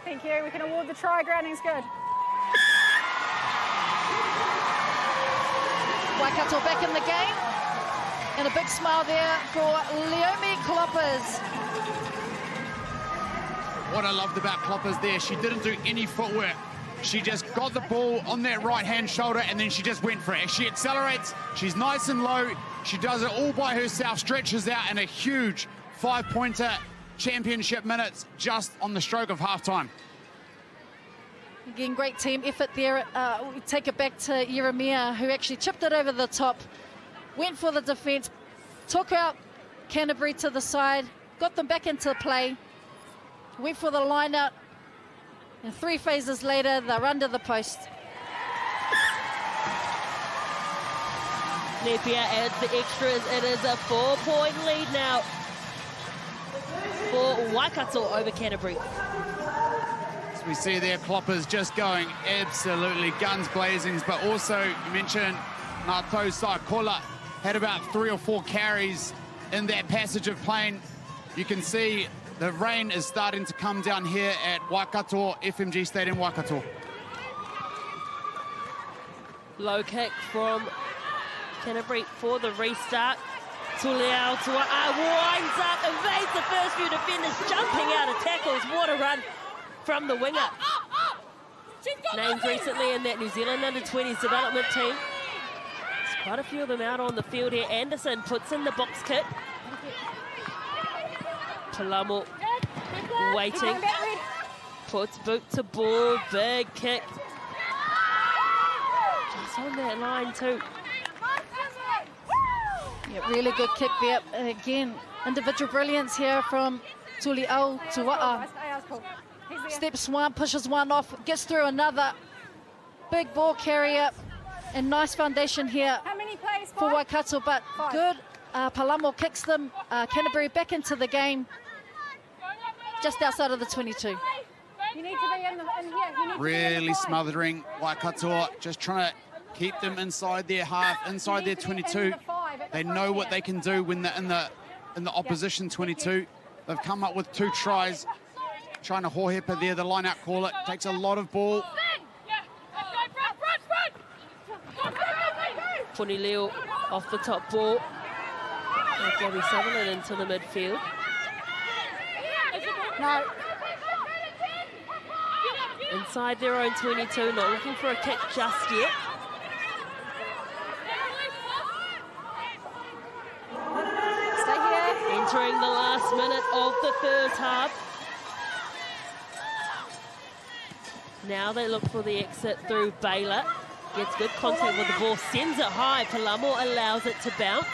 Thank you. We can award the try. Grounding's good. Waikato back in the game. And a big smile there for Leomi Kloppers. What I loved about Kloppers there, she didn't do any footwork. She just got the ball on that right-hand shoulder and then she just went for it. She accelerates, she's nice and low, she does it all by herself, stretches out, and a huge 5-pointer championship minutes just on the stroke of halftime. Again, great team effort there. We take it back to Jeremiah, who actually chipped it over the top, went for the defence, took out Canterbury to the side, got them back into play, went for the line out, and 3 phases later, they're under the post. Napier adds the extras. It is a 4-point lead now for Waikato over Canterbury. As we see there, Kloppers just going absolutely guns blazing, but also you mentioned Nato Saikola had about 3 or 4 carries in that passage of play. You can see the rain is starting to come down here at Waikato, FMG Stadium, Waikato. Low kick from Canterbury for the restart. Tuliao winds up, evades the first few defenders, jumping out of tackles. What a run from the winger. Named recently in that New Zealand under-20s development team. There's quite a few of them out on the field here. Anderson puts in the box kick. Palamo waiting. Puts boot to ball, big kick. Just on that line too. Yeah, really good kick there. Again, individual brilliance here from Tuliao Tua'a. Steps one, pushes one off, gets through another. Big ball carrier and nice foundation here for Waikato, but good. Palamo kicks them, Canterbury back into the game, just outside of the 22. You need to be in here. Really smothering Waikato, just trying to keep them inside their half, inside their 22. They know what they can do when they're in the opposition 22. They've come up with 2 tries, trying to Hohepa there, the line-out call it. Takes a lot of ball. Punileo off the top ball. And Gabby Sutherland into the midfield. No. Inside their own 22, not looking for a kick just yet. Stay here. Entering the last minute of the first half. Now they look for the exit through Baylor. Gets good contact with the ball, sends it high. Palamo allows it to bounce.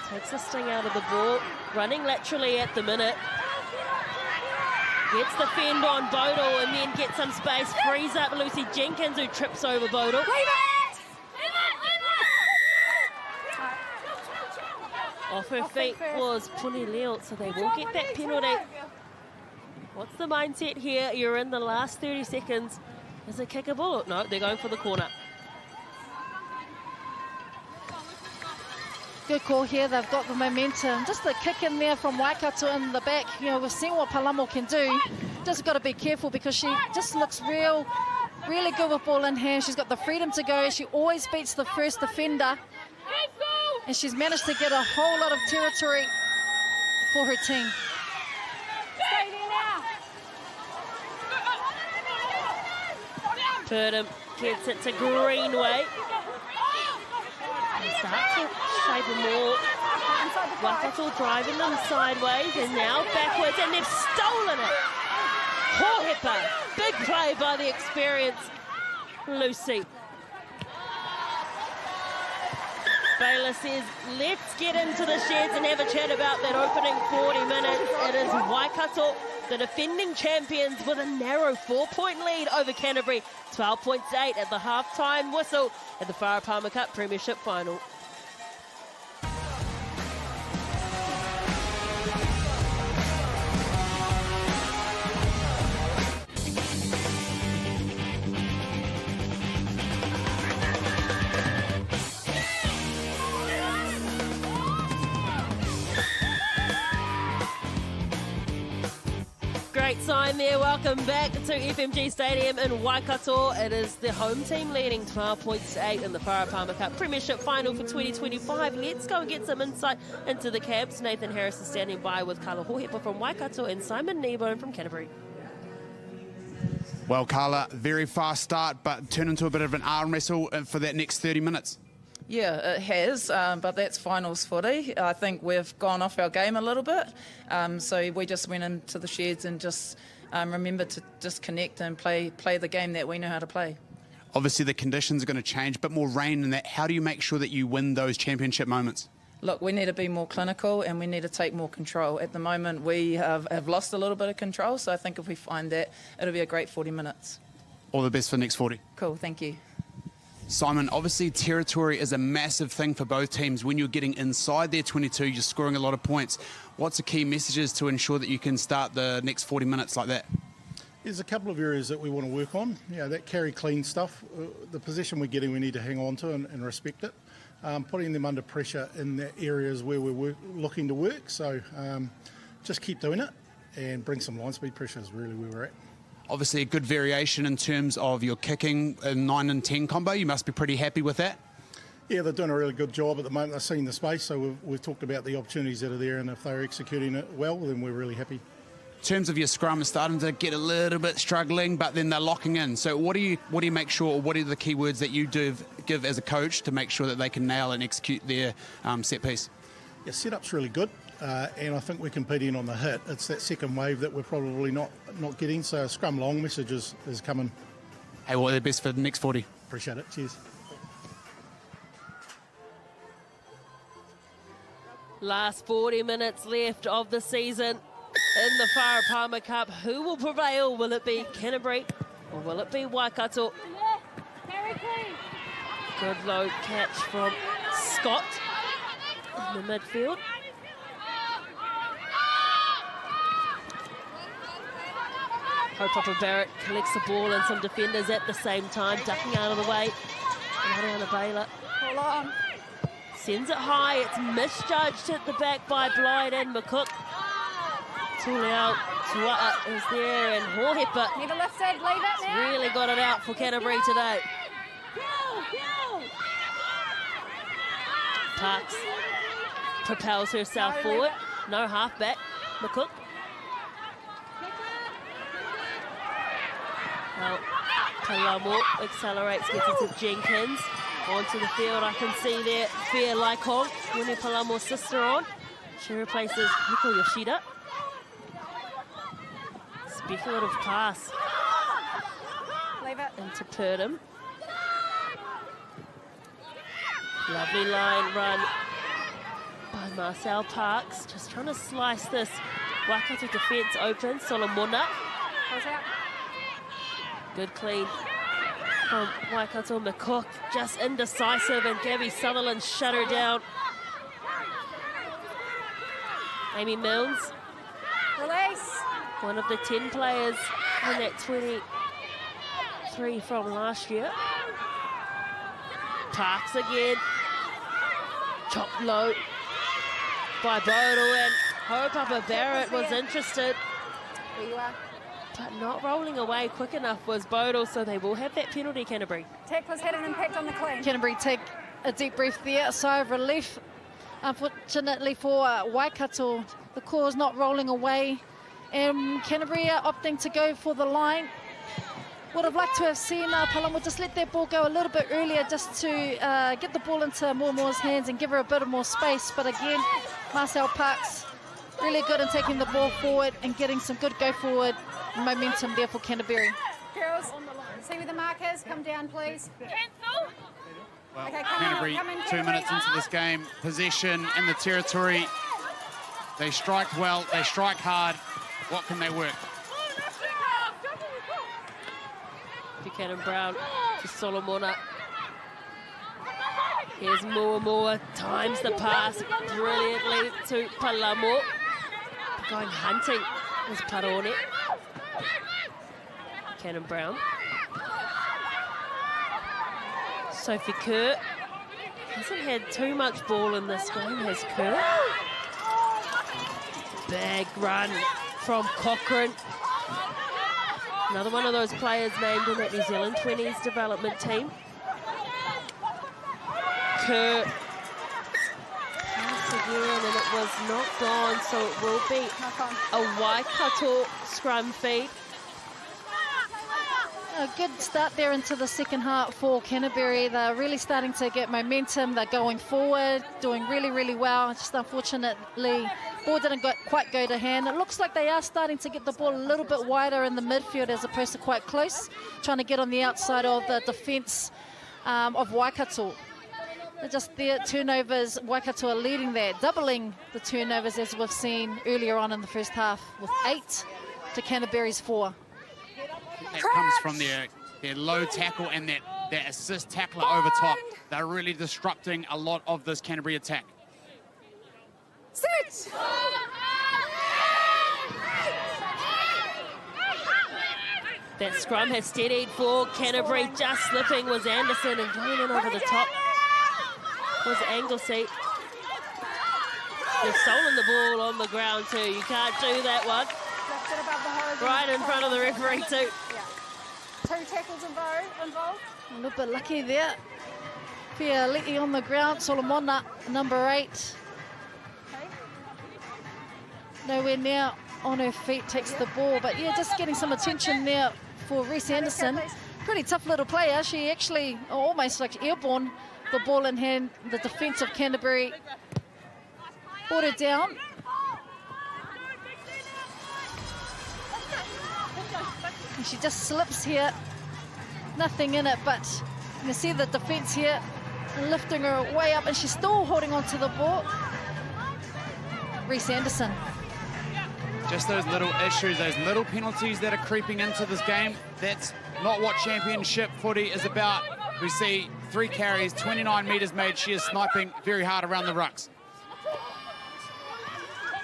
Takes the sting out of the ball. Running laterally at the minute. Gets the fend on Bodle and then gets some space. Frees up Lucy Jenkins, who trips over Bodle. Off her feet was Puni Lealt, so they will get that penalty. What's the mindset here? You're in the last 30 seconds. Is it kickable? No, they're going for the corner. Good call here, they've got the momentum. Just the kick in there from Waikato in the back. You know, we've seen what Palamo can do. Just got to be careful because she just looks really good with ball in hand. She's got the freedom to go. She always beats the first defender. And she's managed to get a whole lot of territory for her team. Stay there now. Purdom gets it to Greenway. start to shape them more. Inside the 5. Waikato driving them sideways and now backwards, and they've stolen it. Hohepa, big play by the experienced Lucy. Baylor says, let's get into the sheds and have a chat about that opening 40 minutes. It is Waikato, the defending champions, with a narrow 4-point lead over Canterbury. 12 points 8 at the half-time whistle at the Farah Palmer Cup Premiership Final. Great sign there. Welcome back to FMG Stadium in Waikato. It is the home team leading 12 points to 8 in the Farah Palmer Cup Premiership Final for 2025. Let's go and get some insight into the Cabs. Nathan Harris is standing by with Carla Hohepa from Waikato and Simon Kneebone from Canterbury. Well, Carla, very fast start, but turn into a bit of an arm wrestle for that next 30 minutes. Yeah, it has, but that's finals footy. I think we've gone off our game a little bit, so we just went into the sheds and just remember to just connect and play the game that we know how to play. Obviously, the conditions are going to change, a bit more rain and that. How do you make sure that you win those championship moments? Look, we need to be more clinical and we need to take more control. At the moment, we have lost a little bit of control, so I think if we find that, it'll be a great 40 minutes. All the best for the next 40. Cool, thank you. Simon, obviously territory is a massive thing for both teams. When you're getting inside their 22, you're scoring a lot of points. What's the key messages to ensure that you can start the next 40 minutes like that? There's a couple of areas that we want to work on. That carry clean stuff, the position we're getting, we need to hang on to and respect it. Putting them under pressure in the areas where we're looking to work. So just keep doing it and bring some line speed pressure is really where we're at. Obviously a good variation in terms of your kicking in 9 and 10 combo. You must be pretty happy with that. Yeah, they're doing a really good job at the moment. They're seeing the space, so we've talked about the opportunities that are there, and if they're executing it well, then we're really happy. In terms of your scrum, it's starting to get a little bit struggling, but then they're locking in. So what do you make sure, or what are the key words that you do give as a coach to make sure that they can nail and execute their set piece? Yeah, setup's really good. And I think we're competing on the hit. It's that second wave that we're probably not getting. So a scrum long message is coming. Hey, well, the best for the next 40. Appreciate it. Cheers. Last 40 minutes left of the season in the Farah Palmer Cup. Who will prevail? Will it be Canterbury or will it be Waikato? Good low catch from Scott in the midfield. Papa Barrett collects the ball and some defenders at the same time, ducking out of the way. Mariana Baylor. Hold on. Sends it high. It's misjudged at the back by Blyde and McCook. Tuliao Tua'a is there, and Hohepa Need a lifted, leave it now. really got it out for Canterbury today. Parks propels herself forward. No halfback. McCook. Well, Palamo accelerates, gets it to Jenkins. Onto the field, I can see there Fia Laikong, Winnie Palamo's sister on. She replaces Hiko Yoshida. Speculative pass. Leave it. Into Purdom. Lovely line run by Marcel Parks. Just trying to slice this Waikato defence open. Solomona. Close out. Good clean from Waikato. McCook just indecisive, and Gabby Sutherland shut her down. Amy Milnes, Release. one of the 10 players in that 23 from last year. Parks again. Chopped low by Bodle, and Papa Barrett was interested, There you are. but not rolling away quick enough was Bodle, so they will have that penalty, Canterbury. Tackler's had an impact on the clean. Canterbury take a deep breath there, a sigh of relief. Unfortunately for Waikato, the core is not rolling away, and Canterbury are opting to go for the line. Would have liked to have seen Palamo just let that ball go a little bit earlier, just to get the ball into Moa's hands and give her a bit of more space. But again, Marcel Parks really good in taking the ball forward and getting some good go forward momentum there for Canterbury. Girls, see where the mark is. Come down, please. Well, Okay, Canterbury, come in, 2 minutes into this game, possession in the territory. They strike well, they strike hard. What can they work? Buchanan Brown to Solomona. Here's Moa, times the pass brilliantly to Palamo. Going hunting is Parone. Buchanan Brown. Sophie Kerr hasn't had too much ball in this game, has Kerr. Big run from Cochrane. Another one of those players named in that New Zealand 20s development team. Kerr pass again, and it was knocked on, so it will be a Waikato scrum feed. A good start there into the second half for Canterbury. They're really starting to get momentum. They're going forward, doing really, really well. Just unfortunately, ball didn't quite go to hand. It looks like they are starting to get the ball a little bit wider in the midfield as opposed to quite close, trying to get on the outside of the defence of Waikato. Just their turnovers, Waikato are leading that, doubling the turnovers as we've seen earlier on in the first half, with 8 to Canterbury's 4. That comes from their low tackle and that assist tackler over top. They're really disrupting a lot of this Canterbury attack. Sit! That scrum has steadied for Canterbury. Just slipping was Anderson, and going in over the top was Anglesey. They've stolen the ball on the ground too. You can't do that one. Left it above the horizon. Right in front of the referee too. Yeah. 2 tackles involved. A little bit lucky there. Pialiti on the ground, Solomona, number 8. Okay. Nowhere near on her feet, takes the ball. But yeah, just getting some attention there for Reese Anderson. Pretty tough little player. She actually almost like airborne the ball in hand. The defence of Canterbury brought her down. And she just slips here. Nothing in it, but you can see the defence here lifting her way up, and she's still holding on to the ball. Reese Anderson. Just those little issues, those little penalties that are creeping into this game. That's not what championship footy is about. We see 3 carries, 29 metres made. She is sniping very hard around the rucks.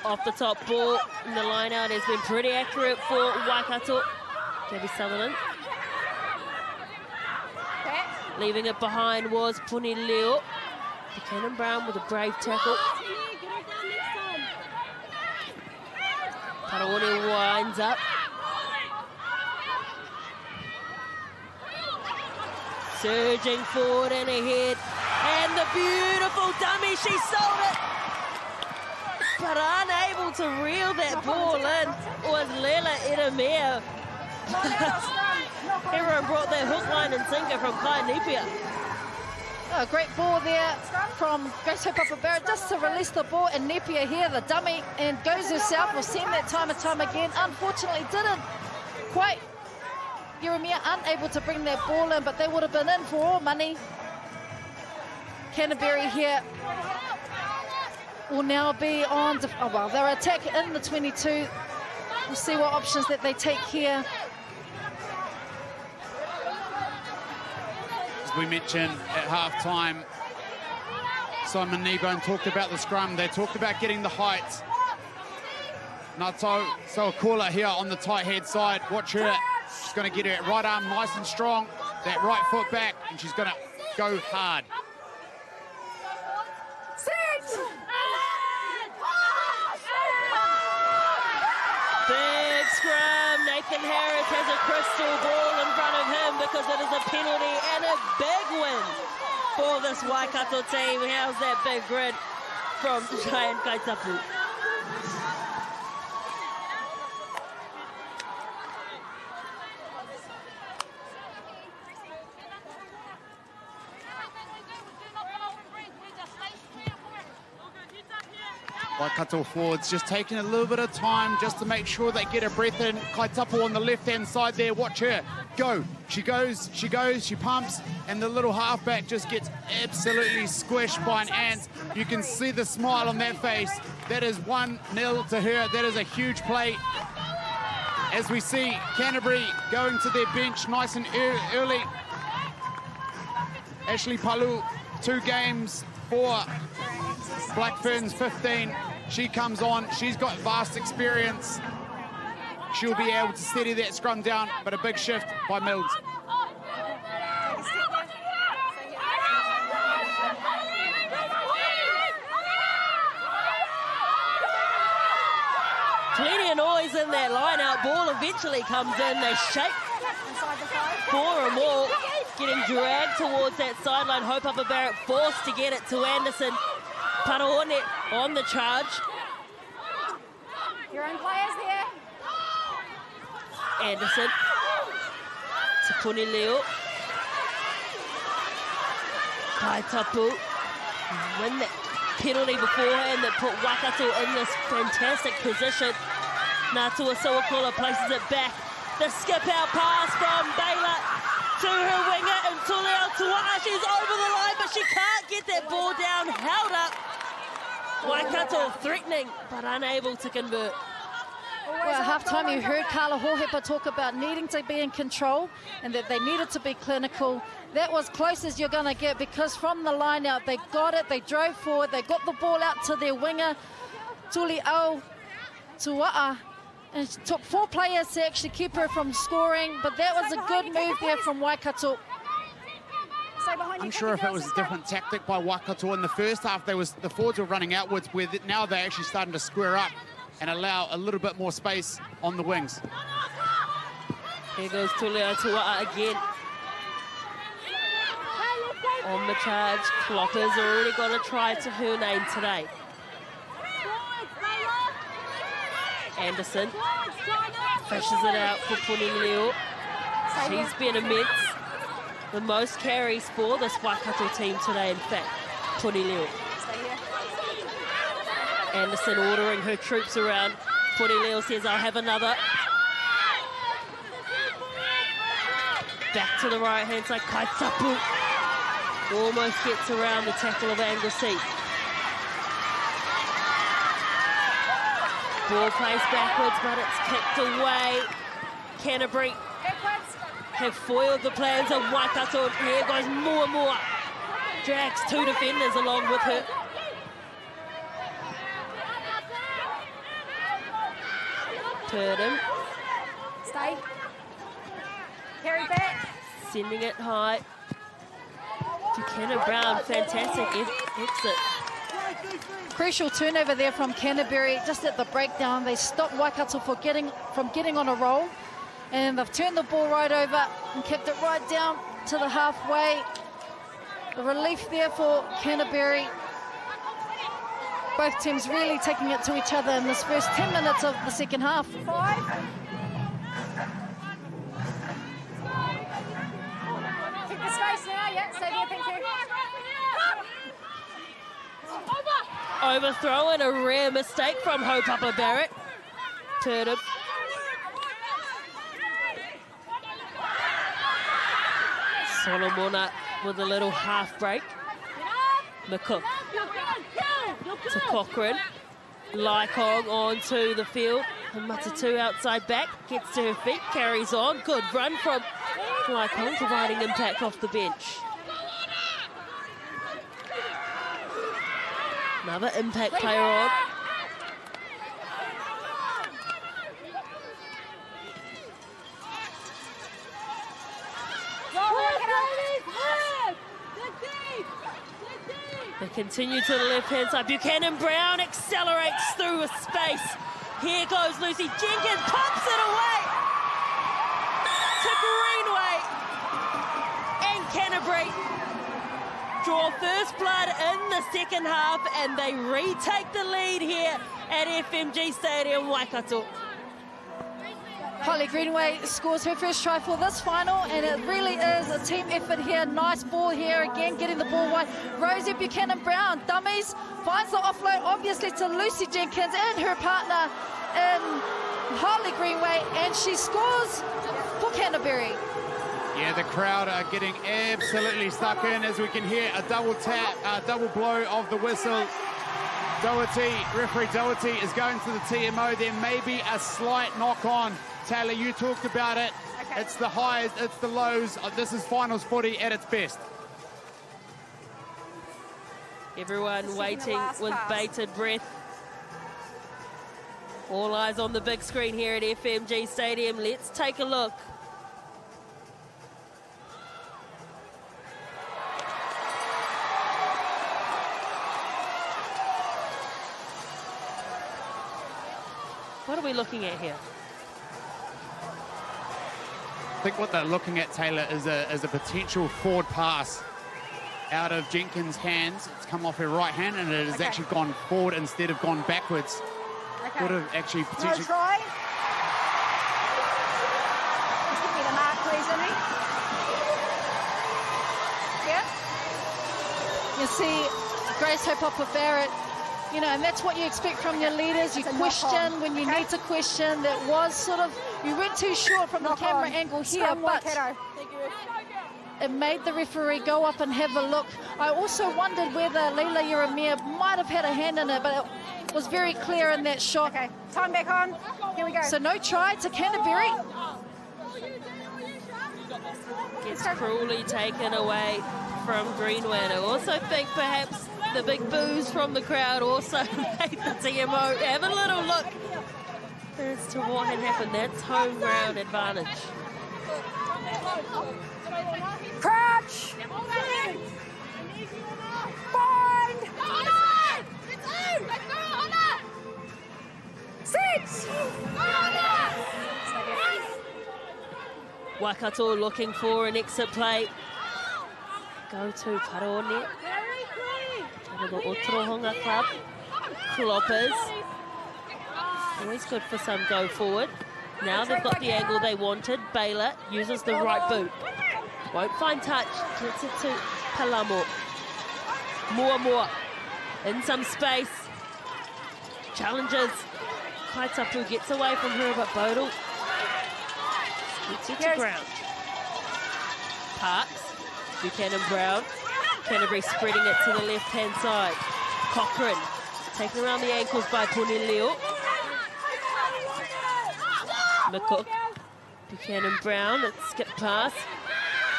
Off the top ball, and the line out has been pretty accurate for Waikato. Gabby Sutherland. Leaving it behind was Puni Leo. Buchanan Brown with a brave tackle. Parone winds up. Surging forward and ahead. And the beautiful dummy, she sold it. But unable to reel that ball in was Lela Edamea. Everyone brought their hook, line and sinker from Kai Nipia. A great ball there from Grace Papa Barrett just to release the ball, and Nipia here, the dummy, and goes herself. We've seen that time and time again. Unfortunately, didn't quite. Jeremiah unable to bring that ball in, but they would have been in for all money. Canterbury here will now be on. Oh, well, they're attacking in the 22. We'll see what options that they take here. As we mentioned at half-time, Simon Kneebone talked about the scrum. They talked about getting the height. Nato Soakula here on the tight head side. Watch her. She's going to get her right arm nice and strong. That right foot back, and she's going to go hard. Big scrum. Nathan Harris has a crystal ball in front of him because it is a penalty and a big win for this Waikato team. How's that big grid from Cheyenne Kaitapu? Waikato forwards just taking a little bit of time just to make sure they get a breath in. Kaitapu on the left-hand side there, watch her go. She goes, she pumps, and the little halfback just gets absolutely squished by an ant. You can see the smile on that face. That is 1-0 to her. That is a huge play. As we see Canterbury going to their bench nice and early. Ashley Palu, 2 games for Black Ferns, 15. She comes on, she's got vast experience. She'll be able to steady that scrum down, but a big shift by Mills. Plenty of noise in that line-out. Ball eventually comes in. They shake 4 or more, getting dragged towards that sideline. Hope Upper Barrett forced to get it to Anderson. Paraone on the charge. Your own players there. Anderson to Punileo. Kaitapu win that penalty beforehand that put Waikato in this fantastic position. Natua Sawakula places it back. The skip-out pass from Baylor to her winger and Tulio Tua'a. She's over the line, but she can't get that ball down. Held up. Waikato threatening, but unable to convert. Well, at half-time, you heard Carla Hohepa talk about needing to be in control and that they needed to be clinical. That was close as you're going to get, because from the line out, they got it, they drove forward, they got the ball out to their winger, Tulio Tua'a, and it took 4 players to actually keep her from scoring, but that was a good move there from Waikato. I'm sure if it was a different tactic by Waikato in the first half, the forwards were running outwards, where now they're actually starting to square up and allow a little bit more space on the wings. Here goes Tulio Tua'a again. On the charge, Clocker's already got a try to her name today. Anderson fishes it out for Punileo. She's been immense. The most carries for this Waikato team today, in fact, Punileo. Anderson ordering her troops around. Punileo says, I'll have another. Back to the right-hand side, Kaitapu almost gets around the tackle of Anglesey. Ball plays backwards, but it's kicked away. Canterbury have foiled the plans of Waikato. Here goes Moa. Drags 2 defenders along with her. Purdom. Stay. Carry back. Sending it high to Kenna Brown. Fantastic exit. Crucial turnover there from Canterbury. Just at the breakdown, they stopped Waikato from getting on a roll, and they've turned the ball right over and kicked it right down to the halfway. The relief there for Canterbury. Both teams really taking it to each other in this first 10 minutes of the second half. 5. Keep the space now. Yeah, stay there, thank you. Overthrow and a rare mistake from Hope Upper Barrett. Purdom. Solomona with a little half break. McCook to Cochrane. Laikong onto the field. And Matatu outside back, gets to her feet, carries on. Good run from Laikong, providing impact off the bench. Another impact player on. They continue to the left-hand side. Buchanan Brown accelerates through a space. Here goes Lucy Jenkins, pops it away to Greenway. And Canterbury draw first blood in the second half, and they retake the lead here at FMG Stadium, Waikato. Holly Greenway scores her first try for this final, and it really is a team effort here. Nice ball here again, getting the ball wide. Rosie Buchanan-Brown, dummies, finds the offload, obviously, to Lucy Jenkins and her partner in Holly Greenway, and she scores for Canterbury. Yeah, the crowd are getting absolutely stuck in as we can hear a double tap, a double blow of the whistle. Doherty, referee Doherty is going to the TMO. There may be a slight knock on. Taylor, you talked about it. Okay. It's the highs, it's the lows. This is finals footy at its best. Everyone waiting last with pass. bated breath. All eyes on the big screen here at FMG Stadium. Let's take a look. What are we looking at here? I think what they're looking at, Taylor, is a potential forward pass out of Jenkins' hands. It's come off her right hand and it has actually gone forward instead of gone backwards. Okay. Would have actually No potentially... try. Just give me the mark, please, Annie. Yeah. You see Grace Hopper-Barrett, you know, and that's what you expect from your leaders. You It's a question knock-on. when you Okay. need to question. That was sort of, you went too short from the Knock camera on. angle here, Scrum but Waikato. it made the referee go up and have a look. I also wondered whether Leila Yeremia might have had a hand in it, but it was very clear in that shot. Okay, time back on. Here we go. So no try to Canterbury. Gets cruelly taken away from Greenway. And I also think perhaps the big boos from the crowd also made the TMO have a little look as to what had happened. That's home ground advantage. Crouch. Bind. Sit. Waikato looking for an exit play. Go to Parone. The Otorohanga Club. Cloppers. Always good for some go forward. Now they've got the angle they wanted. Baylor uses the right boot. Won't find touch. Gets it to Palamo. More. In some space. Challenges. Kaitapu gets away from her, but Bodle gets it to ground. Parks. Buchanan-Brown. Canterbury spreading it to the left-hand side. Cochrane taken around the ankles by Punilio. McCook. Buchanan-Brown. It's skipped pass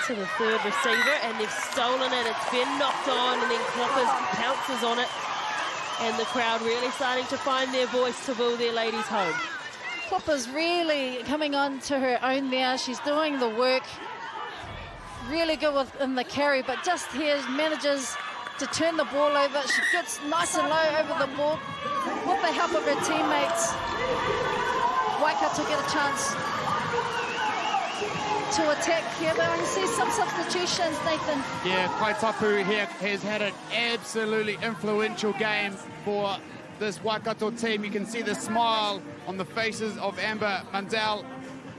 to the third receiver, and they've stolen it. It's been knocked on, and then Cloppers pounces on it. And the crowd really starting to find their voice to woo their ladies home. Cloppers really coming on to her own there. She's doing the work. Really good in the carry, but just here manages to turn the ball over. She gets nice and low over the ball with the help of her teammates. Waikato get a chance to attack here, but I can see some substitutions, Nathan. Yeah, Kaitapu here has had an absolutely influential game for this Waikato team. You can see the smile on the faces of Amber Mundell.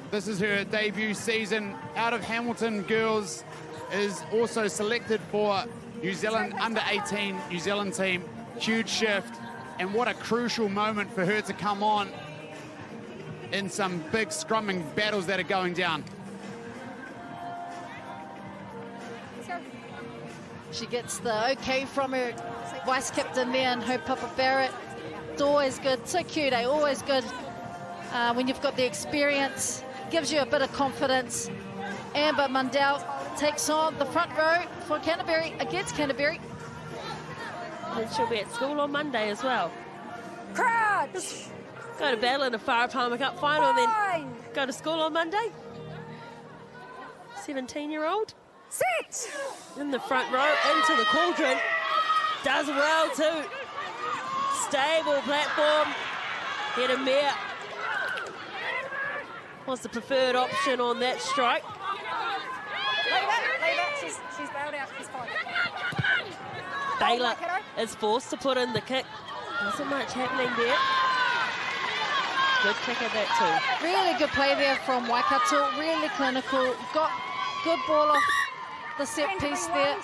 This is her debut season out of Hamilton girls, is also selected for New Zealand under-18 New Zealand team. Huge shift, and what a crucial moment for her to come on in some big scrumming battles that are going down. She gets the okay from her vice captain there and her Papa Barrett. It's always good, so cute, always good when you've got the experience. Gives you a bit of confidence. Amber Mundell takes on the front row for Canterbury, against Canterbury. And she'll be at school on Monday as well. Crouch. Go to battle in a Farah Palmer Cup final, then Bind. go to school on Monday. 17-year-old Sit. in the front row, into the cauldron. Does well too. Stable platform. Hedemir was the preferred option on that strike. Leave it. She's bailed out. She's fine. Baylor is forced to put in the kick. Wasn't much happening there. good kick at that too. Really good play there from Waikato, really clinical, got good ball off the set piece there.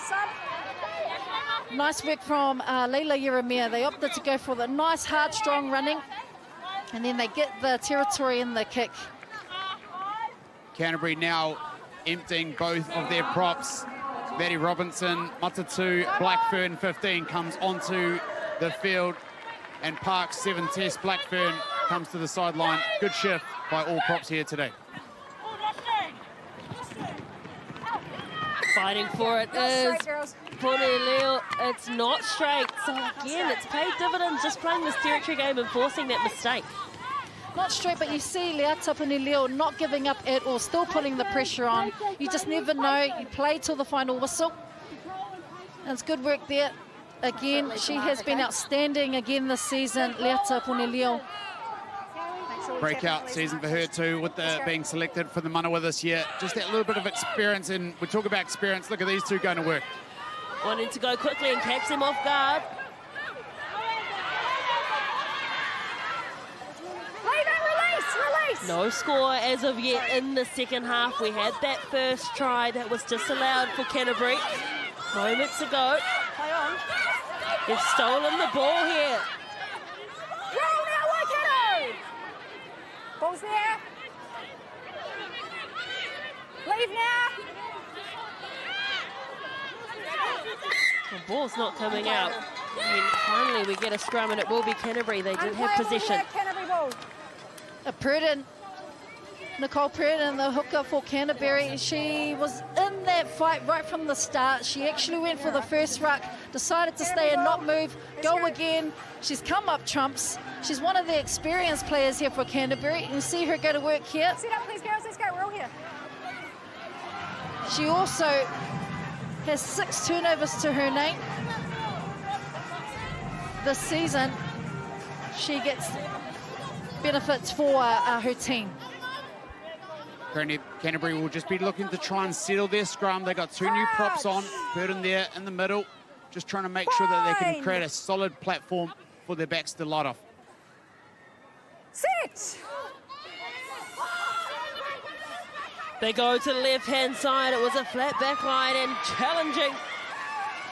Nice work from Leila Yeremia. They opted to go for the nice, hard, strong running, and then they get the territory in the kick. Canterbury now emptying both of their props. Maddie Robinson, Matatu, Blackfern 15 comes onto the field, and Parks 7 test. Blackfern comes to the sideline. Good shift by all props here today. Fighting for it is Poneleo. It's not straight. So again, it's paid dividends just playing this territory game and forcing that mistake. Not straight, but you see Leata Poneleo not giving up at all, still putting the pressure on. You just never know. You play till the final whistle. And it's good work there. Again, she has been outstanding again this season, Leata Poneleo. Breakout season for her too, with the being selected for the Manawa this year. Just that little bit of experience, and we talk about experience. Look at these two going to work. Wanting to go quickly and catch him off guard. Release! No score as of yet in the second half. We had that first try that was disallowed for Canterbury moments ago. They've stolen the ball here. Roll now, Waikato! Ball's there. Leave now. The ball's not coming out. I mean, finally we get a scrum and it will be Canterbury. They did have possession. Canterbury ball. Nicole Pruden, the hooker for Canterbury, she was in that fight right from the start. She actually went for the first ruck, decided to stay and not move, go again. She's come up trumps. She's one of the experienced players here for Canterbury. You see her go to work here. Sit up, please, girls. Let's go. We're all here. She also has 6 turnovers to her name. This season, she gets benefits for her team. Canterbury will just be looking to try and settle their scrum. They got 2 new props on, Burden there in the middle, just trying to make sure that they can create a solid platform for their backs to light off. Sit! They go to the left-hand side. It was a flat back line and challenging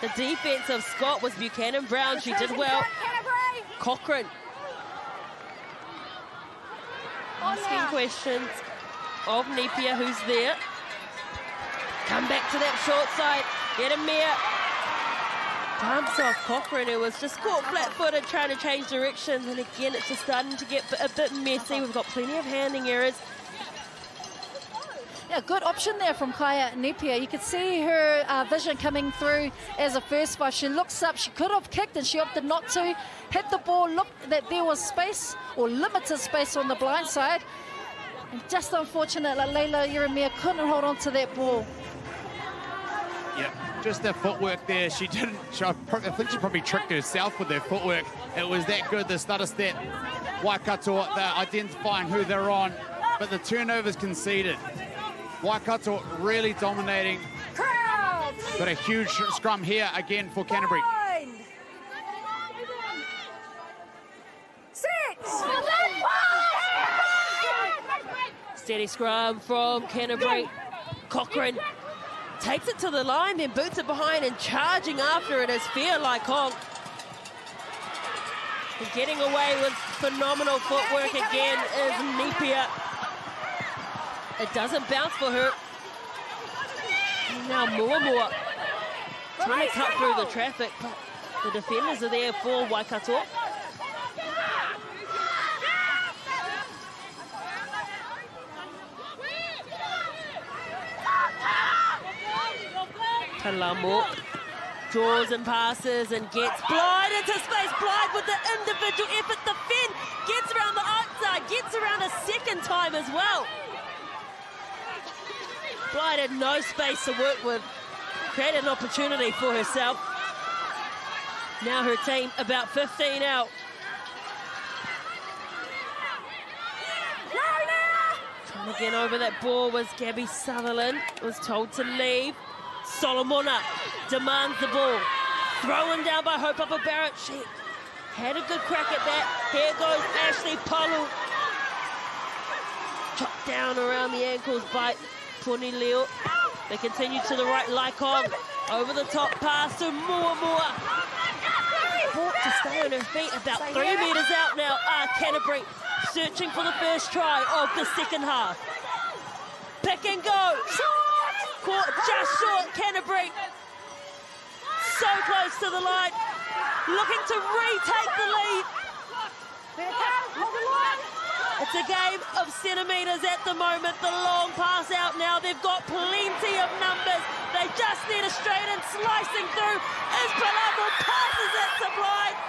the defense of Scott was Buchanan Brown. She did well. Cochrane asking questions of Nepia, who's there. Come back to that short side. Get him there. Dumps off Cochrane, who was just caught flat-footed trying to change directions. And again, it's just starting to get a bit messy. We've got plenty of handing errors. Yeah, good option there from Kaya Nepia. You could see her vision coming through as a first five. She looks up, she could have kicked and she opted not to. Hit the ball, looked that there was space or limited space on the blind side. And just unfortunate that Leila Yeremia couldn't hold on to that ball. Yeah, just the footwork there. She didn't, I think she probably tricked herself with her footwork. It was that good, the stutter step. Waikato, they're identifying who they're on, but the turnovers conceded. Waikato really dominating. Crowd! But a huge scrum here again for Canterbury. Six! Steady scrum from Canterbury. Cochrane takes it to the line, then boots it behind, and charging after it is Fairlike Hong. And getting away with phenomenal footwork again is Nepia. It doesn't bounce for her. Now Moamua trying to cut through the traffic, but the defenders are there for Waikato. Kalamo draws and passes and gets Blythe into space. Blythe with the individual effort. The Finn gets around the outside, gets around a second time as well. Blythe had no space to work with. Created an opportunity for herself. Now her team about 15 out. Trying to get over that ball was Gabby Sutherland. Was told to leave. Solomona demands the ball. Thrown down by Hope Upper Barrett. She had a good crack at that. Here goes Ashley Palu. chopped down around the ankles by Ponileo. They continue to the right, Laikong. Over the top pass to Mua. Fought to stay on her feet, about 3 metres out now. Canterbury searching for the first try of the second half. Pick and go. Caught just short, Canterbury. So close to the line. Looking to retake the lead. It's a game of centimetres at the moment. The long pass out now. They've got plenty of numbers. They just need a straight and slicing through. As Palamo passes it to Blythe.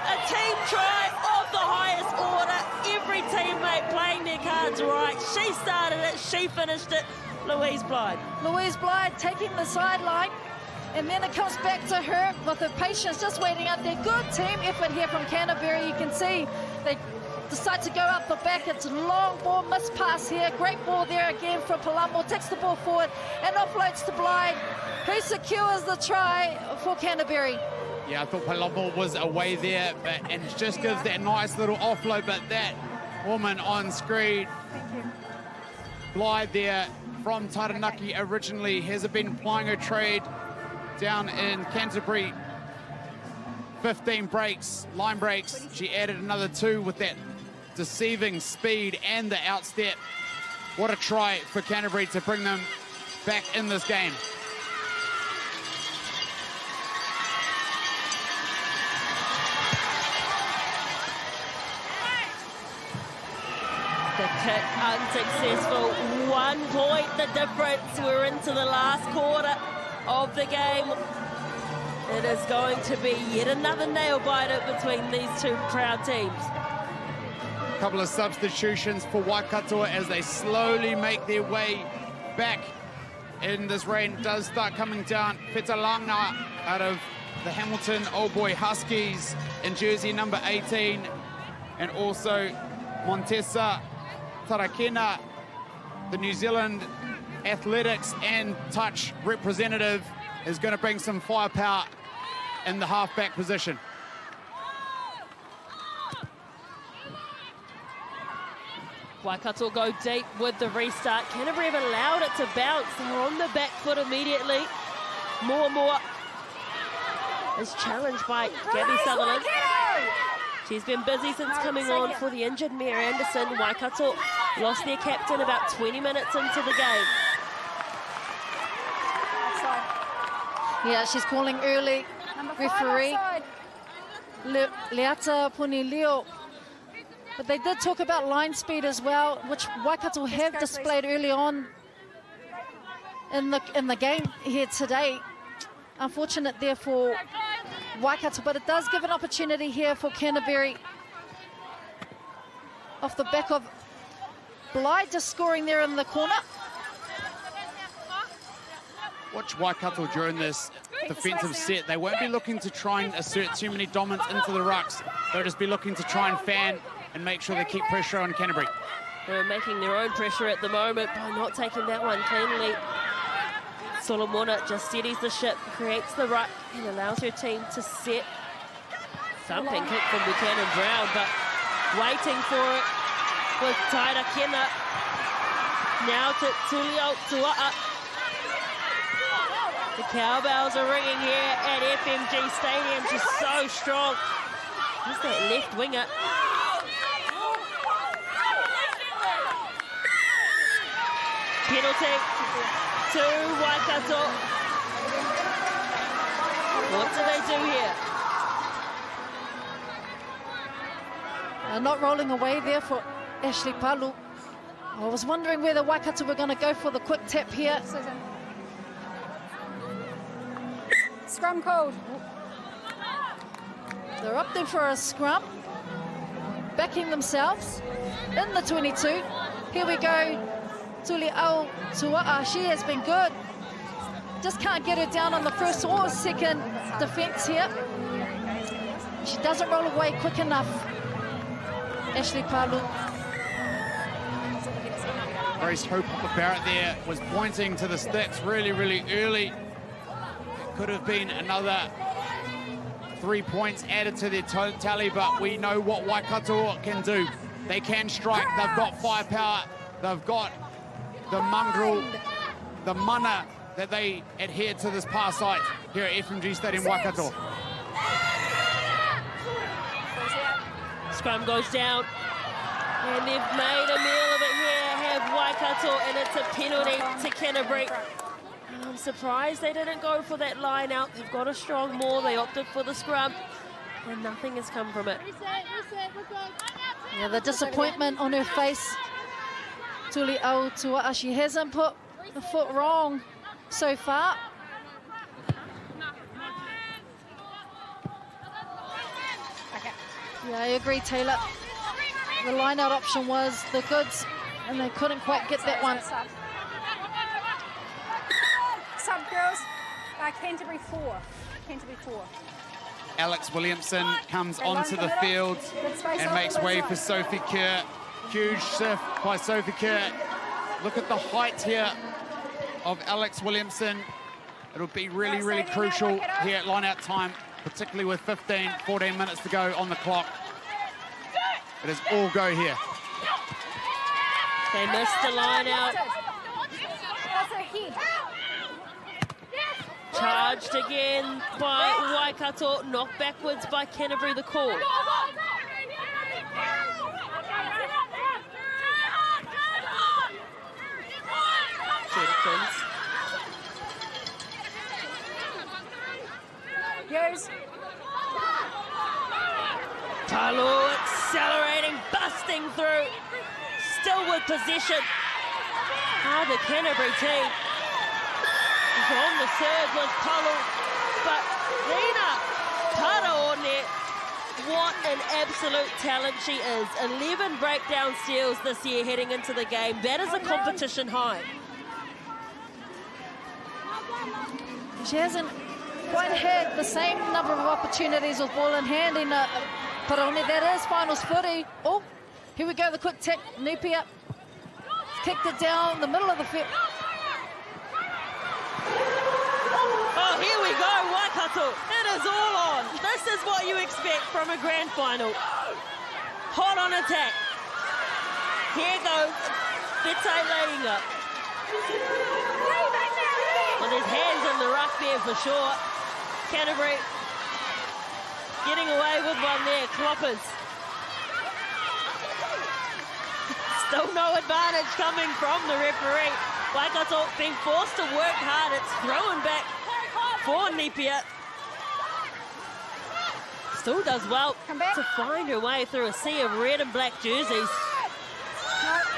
A team try of the highest order. Every teammate playing their cards right. She started it, she finished it. Louise Blythe. Louise Blythe taking the sideline. And then it comes back to her with the patience just waiting out there. Good team effort here from Canterbury. You can see they decide to go up the back. It's a long ball, missed pass here. Great ball there again from Palamo. Takes the ball forward and offloads to Blythe, who secures the try for Canterbury. Yeah, I thought Palamo was away there, and just gives that nice little offload, but that woman on screen, Blythe there from Taranaki originally, hasn't been plying her trade down in Canterbury. 15 breaks, line breaks. She added another 2 with that deceiving speed and the outstep. What a try for Canterbury to bring them back in this game. The kick unsuccessful. 1 point the difference. We're into the last quarter of the game. It is going to be yet another nail-biter between these two proud teams. A couple of substitutions for Waikato as they slowly make their way back. And this rain does start coming down. Fetalanga out of the Hamilton Old Boy Huskies in jersey number 18. And also Montesa Tarakena, the New Zealand athletics and touch representative, is going to bring some firepower in the halfback position. Waikato go deep with the restart. Canterbury have allowed it to bounce. They're on the back foot immediately. More is challenged by Gabby Sutherland. She's been busy since coming on for the injured Mia Anderson. Waikato lost their captain about 20 minutes into the game. Yeah, she's calling early. Referee Leata Ponileo. But they did talk about line speed as well, which Waikato have displayed early on in the game here today. Unfortunate there for Waikato, but it does give an opportunity here for Canterbury off the back of Blythe just scoring there in the corner. Watch Waikato during this defensive set. They won't be looking to try and assert too many dominance into the rucks. They'll just be looking to try and fan and make sure they keep pressure on Canterbury. They're making their own pressure at the moment by not taking that one cleanly. Solomona just steadies the ship, creates the ruck, and allows her team to set. Thumping kick from Buchanan Brown, but waiting for it with Taira Kena. Now to Tulio Tua'a. The cowbells are ringing here at FMG Stadium. She's so strong. Who's that left winger? Penalty to Waikato. What do they do here? Not rolling away there for Ashley Palu. I was wondering whether Waikato were going to go for the quick tap here. Scrum called. They're up there for a scrum, backing themselves in the 22. Here we go. Tuli Au Tua'a, she has been good. Just can't get her down on the first or second defence here. She doesn't roll away quick enough. Ashley Palu. Grace Hope Barrett there was pointing to the sticks really, really early. It could have been another 3 points added to their tally, but we know what Waikato can do. They can strike. They've got firepower. They've got the mongrel, the mana that they adhere to this par site here at FMG Stadium, Waikato. Scrum goes down, and they've made a meal of it here, have Waikato, and it's a penalty to Canterbury. I'm surprised they didn't go for that line out. They've got a strong maul. They opted for the scrum, and nothing has come from it. Yeah, the disappointment on her face. Tuli Aotua'a, she hasn't put the foot wrong so far. Yeah, I agree, Taylor. The line-out option was the goods, and they couldn't quite get that one. Sub girls, Canterbury 4. Canterbury 4. Alex Williamson comes onto the field and makes way for Sophie Kerr. Huge shift by Sophie Kerr. Look at the height here of Alex Williamson. It'll be really, really crucial here at line-out time, particularly with 14 minutes to go on the clock. It is all go here. They missed the line out. Charged again by Waikato, knocked backwards by Canterbury, the call. Jenkins. Goes. Talu accelerating, busting through, still with possession. The Canterbury team. On the serve was Talu, but Rina Tara on net. What an absolute talent she is. 11 breakdown steals this year heading into the game. That is a competition high. She hasn't quite had the same number of opportunities with ball in hand in Parone. That is finals footy. Oh, here we go, the quick tip. Nipia kicked it down the middle of the field. Oh, here we go, Waikato. It is all on. This is what you expect from a grand final. Hot on attack. Here goes Bete laying up. With his hands in the ruck there for sure. Canterbury getting away with one there. Cloppers. Still no advantage coming from the referee. Waikato being forced to work hard. It's thrown back for Nipia. Still does well to find her way through a sea of red and black jerseys.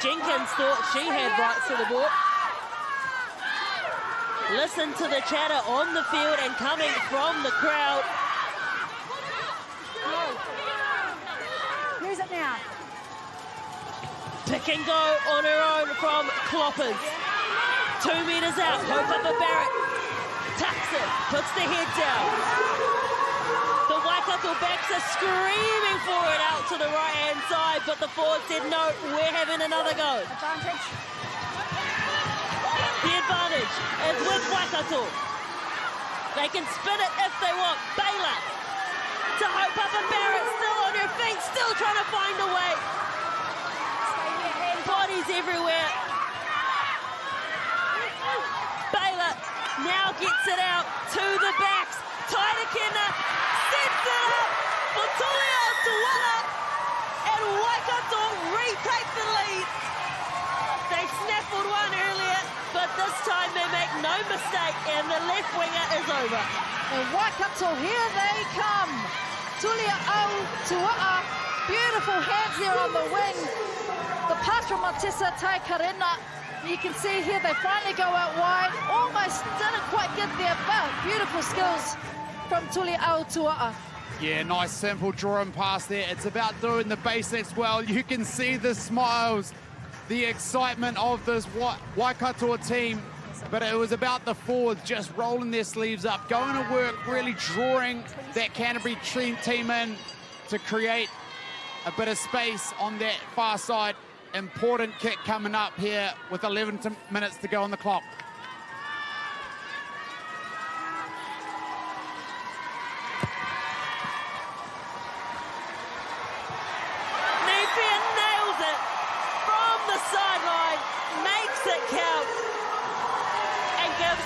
Jenkins thought she had rights to the ball. Listen to the chatter on the field and coming from the crowd. Use it now. Pick and go on her own from Cloppers. 2 meters out, Hope up a Barrett. Tucks it, puts the head down. The Waikato backs are screaming for it out to the right-hand side, but the forward said, no, we're having another go. Advantage. The advantage is with Waikato. They can spin it if they want. Baylor to Hope up a Barrett, still on her feet, still trying to find a way. Bodies everywhere. Baylor now gets it out to the backs. Tainakena sets it up for Tulia Tuala, and Waikato retake the lead. They snaffled one earlier, but this time they make no mistake, and the left winger is over. And Waikato, here they come. Tulia Aotua'a, beautiful hands there on the wing. The pass from Montesa Tai Karena. You can see here they finally go out wide. Almost didn't quite get there, but beautiful skills from Tulia Aotua'a. Yeah, nice simple draw and pass there. It's about doing the basics well. You can see the smiles, the excitement of this Waikato team, but it was about the forwards just rolling their sleeves up, going to work, really drawing that Canterbury team in to create a bit of space on that far side. Important kick coming up here with 11 minutes to go on the clock.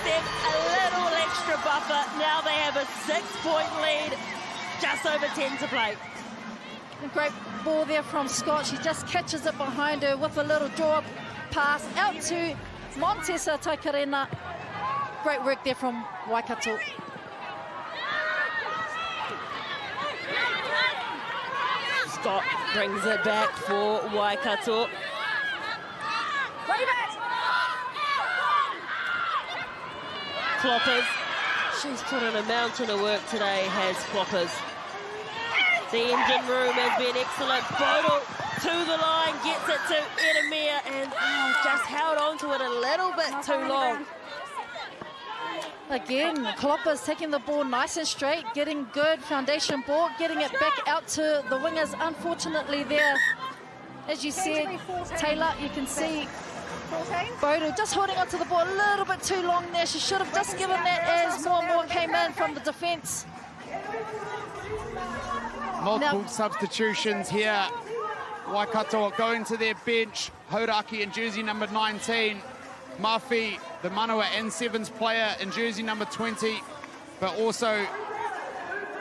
them a little extra buffer. Now they have a 6-point lead, just over 10 to play. A great ball there from Scott. She just catches it behind her with a little draw pass out to Montesa Taikarena. Great work there from Waikato. Scott brings it back for Waikato. Cloppers. She's put in a mountain of work today, has Cloppers. The engine room has been excellent. Bodle to the line, gets it to Edamir, and just held on to it a little bit too long. Again, Cloppers taking the ball nice and straight, getting good foundation ball, getting it back out to the wingers. Unfortunately there, as you said, Taylor, you can see Bodle just holding onto the ball a little bit too long there. She should have just given that as more and more came in from the defence. Multiple substitutions here. Waikato going to their bench. Hodaki in jersey number 19. Murphy, the Manawa N7's player, in jersey number 20. But also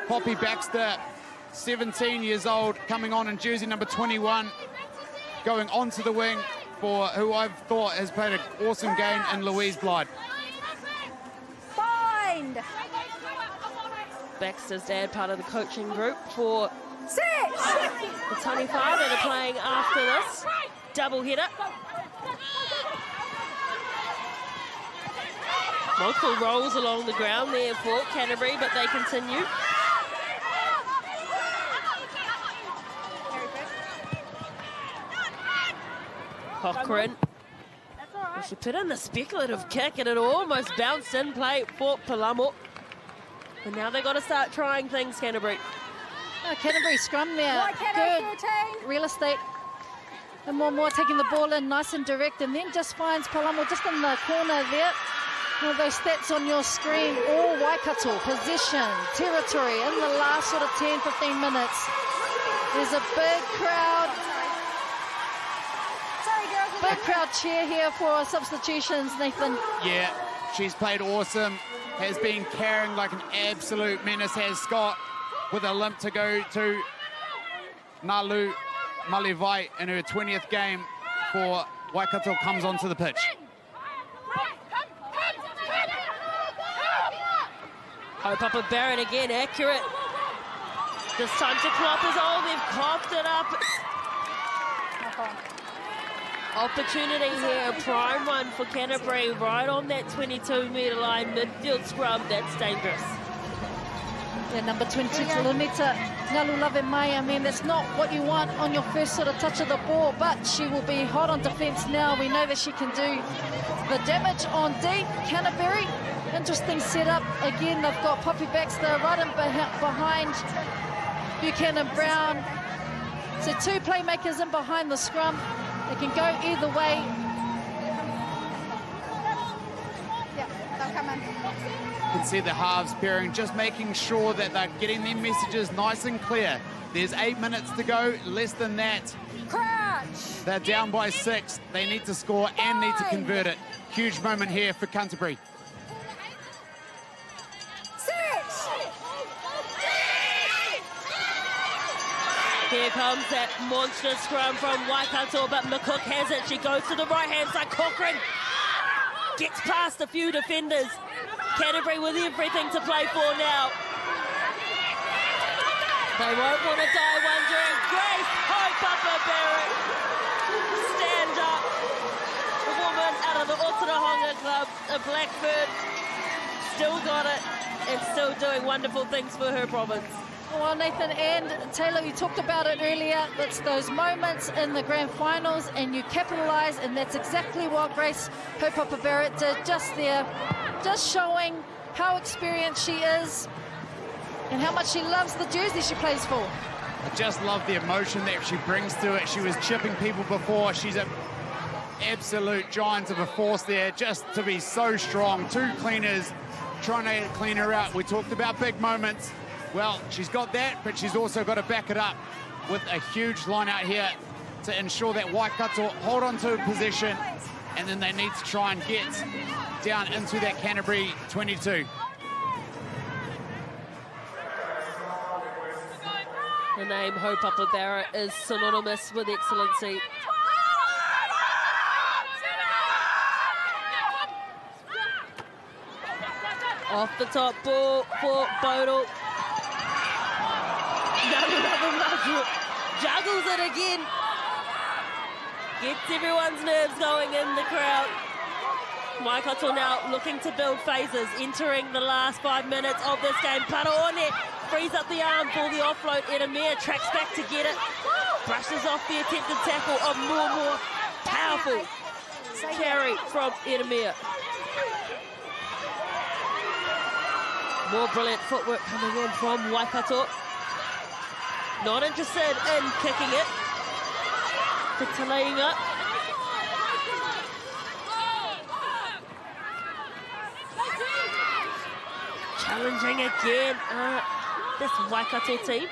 Poppy Baxter, 17 years old, coming on in jersey number 21. Going onto the wing for who I've thought has played an awesome game in Louise Blyde. Bind! Baxter's dad, part of the coaching group for the Taniwha that are playing after this. Double header. Multiple rolls along the ground there for Canterbury, but they continue. Cochrane. Well, she put in a speculative kick and it almost bounced in play for Palamo. And now they've got to start trying things, Canterbury. Canterbury scrum there. Good real estate. And more taking the ball in nice and direct, and then just finds Palamo just in the corner there. All those stats on your screen, all Waikato, position, territory in the last sort of 10, 15 minutes. There's a big crowd cheer here for substitutions, Nathan. Yeah, she's played awesome. Has been carrying like an absolute menace, has Scott, with a limp to go to Nalu Malivai in her 20th game for Waikato comes onto the pitch. Papa Barrett again, accurate. This time to Cloppers. Oh, they've coughed it up. Opportunity here, a prime one for Canterbury, right on that 22-metre line, midfield scrum. That's dangerous. Yeah, number 20, Tulunita Nalulave Mai. I mean, that's not what you want on your first sort of touch of the ball, but she will be hot on defence now. We know that she can do the damage on deep. Canterbury, interesting setup. Again, they've got Poppy Baxter right in behind Buchanan Brown. So two playmakers in behind the scrum. They can go either way. Yeah, they'll come in. You can see the halves pairing, just making sure that they're getting their messages nice and clear. There's 8 minutes to go, less than that. Crouch! They're down by 6. They need to score and need to convert it. Huge moment here for Canterbury. 6! Here comes that monstrous scrum from Waikato, but McCook has it. She goes to the right-hand side. Cochrane gets past a few defenders. Canterbury with everything to play for now. They won't want to die wondering. Grace Papa Barrett. Stand up. The woman out of the Otorohanga Club, a Blackbird. Still got it and still doing wonderful things for her province. Well, Nathan and Taylor, you talked about it earlier. It's those moments in the grand finals and you capitalise, and that's exactly what Grace Papa Barrett did just there. Just showing how experienced she is and how much she loves the jersey she plays for. I just love the emotion that she brings to it. She was chipping people before. She's an absolute giant of a force there, just to be so strong. Two cleaners trying to clean her out. We talked about big moments. Well, she's got that, but she's also got to back it up with a huge line out here to ensure that Waikato hold on to a position, and then they need to try and get down into that Canterbury 22. The name Hope Upper Barrett is synonymous with excellency. Off the top ball for Bodle. Juggles it again. Gets everyone's nerves going in the crowd. Waikato now looking to build phases, entering the last 5 minutes of this game. Paraone frees up the arm for the offload. Edamir tracks back to get it. Brushes off the attempted tackle of more powerful carry from Edamir. More brilliant footwork coming in from Waikato. Not interested in kicking it. Laying up. Challenging again, this Waikato team.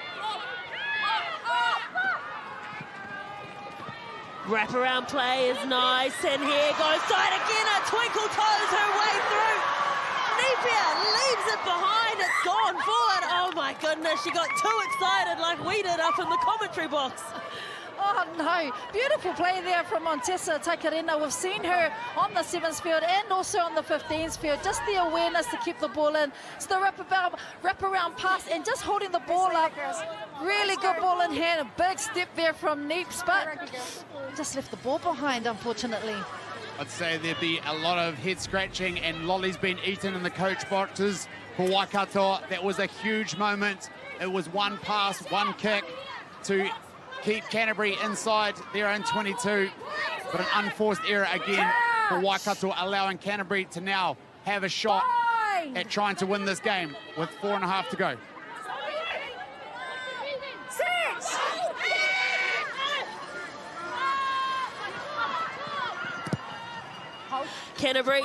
Wraparound play is nice, and here goes side again. A twinkle toes her way through. Napier leaves it behind. It's gone forward. Oh my goodness, she got too excited like we did up in the commentary box. Oh no, beautiful play there from Montessa Takarena. We've seen her on the 7s field and also on the 15s field. Just the awareness to keep the ball in. It's the wraparound pass and just holding the ball up. Really good ball in hand. A big step there from Neeps, but just left the ball behind, unfortunately. I'd say there'd be a lot of head scratching and lollies being eaten in the coach boxes for Waikato. That was a huge moment. It was one pass, one kick to keep Canterbury inside their own 22, but an unforced error again for Waikato, allowing Canterbury to now have a shot at trying to win this game with 4.5 to go. Canterbury.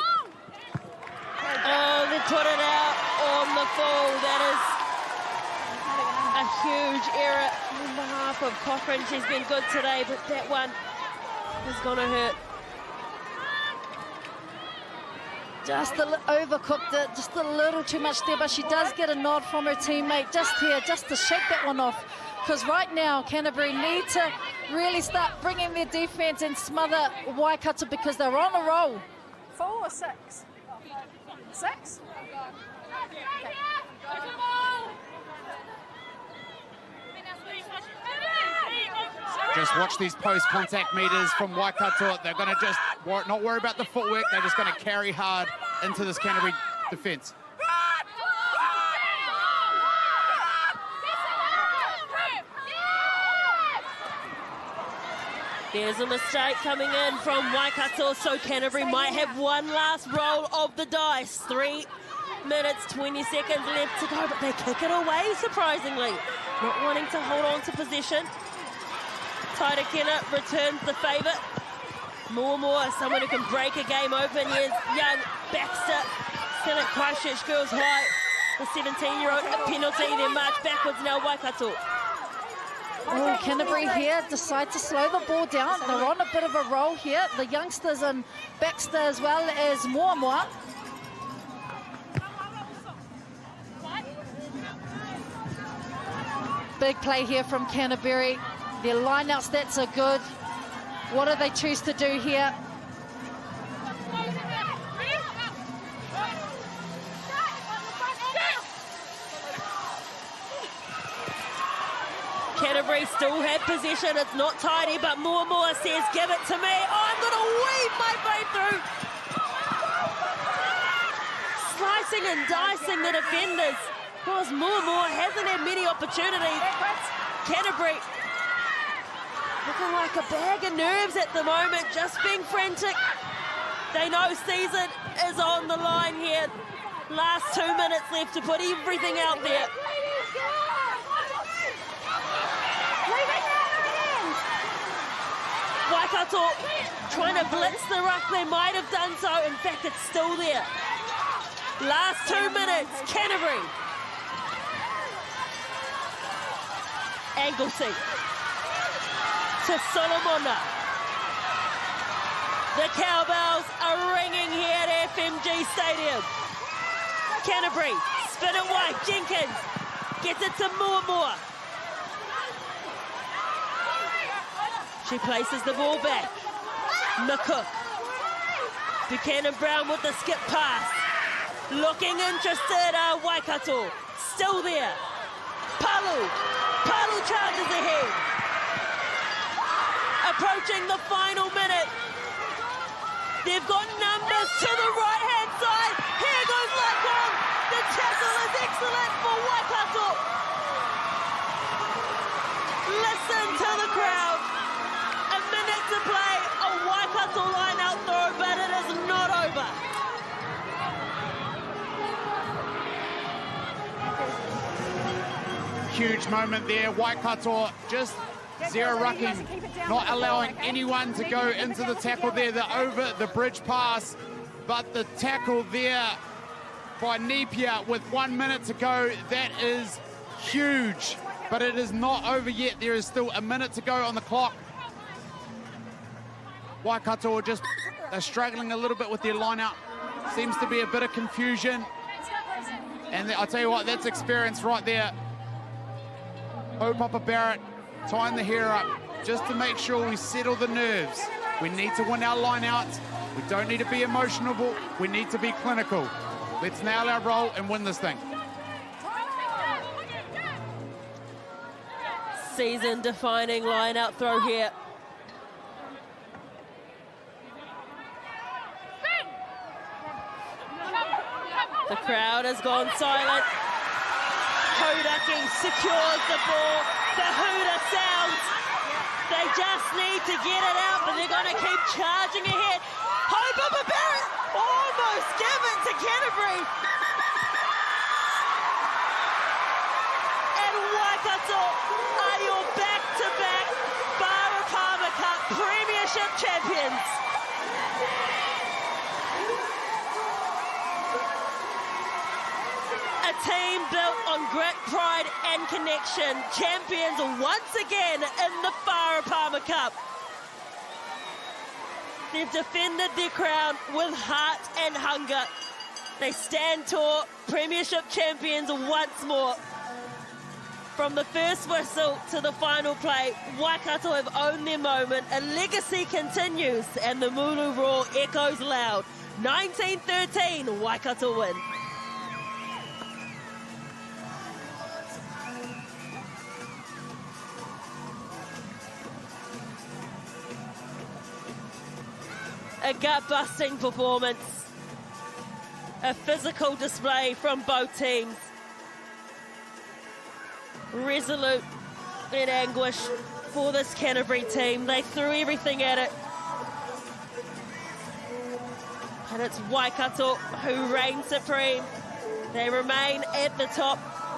Oh, they put it out on the full. That is a huge error on behalf of Cochrane. She's been good today, but that one is going to hurt. Just overcooked it, just a little too much there, but she does get a nod from her teammate just here, just to shake that one off. Because right now, Canterbury need to really start bringing their defense and smother Waikato because they're on a roll. 4 or 6? 6? Just watch these post-contact meters from Waikato. They're going to just not worry about the footwork. They're just going to carry hard into this Canterbury defence. There's a mistake coming in from Waikato, so Canterbury might have one last roll of the dice. 3 minutes, 20 seconds left to go, but they kick it away, surprisingly. Not wanting to hold on to possession. Taidakena returns the favour. More, someone who can break a game open. Here's young Baxter. Still at Christchurch Girls High. The 17-year-old, a penalty, then march backwards now, Waikato. Oh, Canterbury here decide to slow the ball down. They're on a bit of a roll here. The youngsters and Baxter as well as Moa. Big play here from Canterbury. Their line-out stats are good. What do they choose to do here? Canterbury still have possession. It's not tidy, but Moa says, give it to me. Oh, I'm going to weave my way through. Slicing and dicing the defenders. Of course, Moa hasn't had many opportunities. Canterbury looking like a bag of nerves at the moment, just being frantic. They know season is on the line here. Last 2 minutes left to put everything out there. Waikato trying to blitz the ruck. They might have done so. In fact, it's still there. Last 2 minutes, Canterbury. Anglesey to Solomona. The cowbells are ringing here at FMG Stadium. Canterbury, spin it wide, Jenkins gets it to Moore. She places the ball back. McCook. Buchanan Brown with the skip pass. Looking interested, Waikato. Still there. Palu charges ahead. Approaching the final minute. They've got numbers to the right-hand side. Here goes Lakong. The tackle is excellent for Waikato. Listen to the crowd. A minute to play. A Waikato line-out throw, but it is not over. Huge moment there. Waikato just zero-rucking, not allowing anyone to go into the tackle there. The over the bridge pass, but the tackle there by Napier with 1 minute to go, that is huge. But it is not over yet. There is still a minute to go on the clock. Waikato just they're struggling a little bit with their line-out. Seems to be a bit of confusion. And I'll tell you what, that's experience right there. Papa Barrett tying the hair up just to make sure we settle the nerves. We need to win our line-outs. We don't need to be emotional. We need to be clinical. Let's nail our role and win this thing. Season-defining line-out throw here. The crowd has gone silent. Hodaki secures the ball. The hooter sounds. They just need to get it out, but they're going to keep charging ahead. Papa Barrett almost give it to Canterbury. And Waikato are your back-to-back Farah Palmer Cup Premiership champions. A team built on grit, pride and connection. Champions once again in the Farah Palmer Cup. They've defended their crown with heart and hunger. They stand tall, Premiership champions once more. From the first whistle to the final play, Waikato have owned their moment. A legacy continues and the Mulu roar echoes loud. 19-13, Waikato win. A gut-busting performance. A physical display from both teams. Resolute in anguish for this Canterbury team. They threw everything at it. And it's Waikato who reign supreme. They remain at the top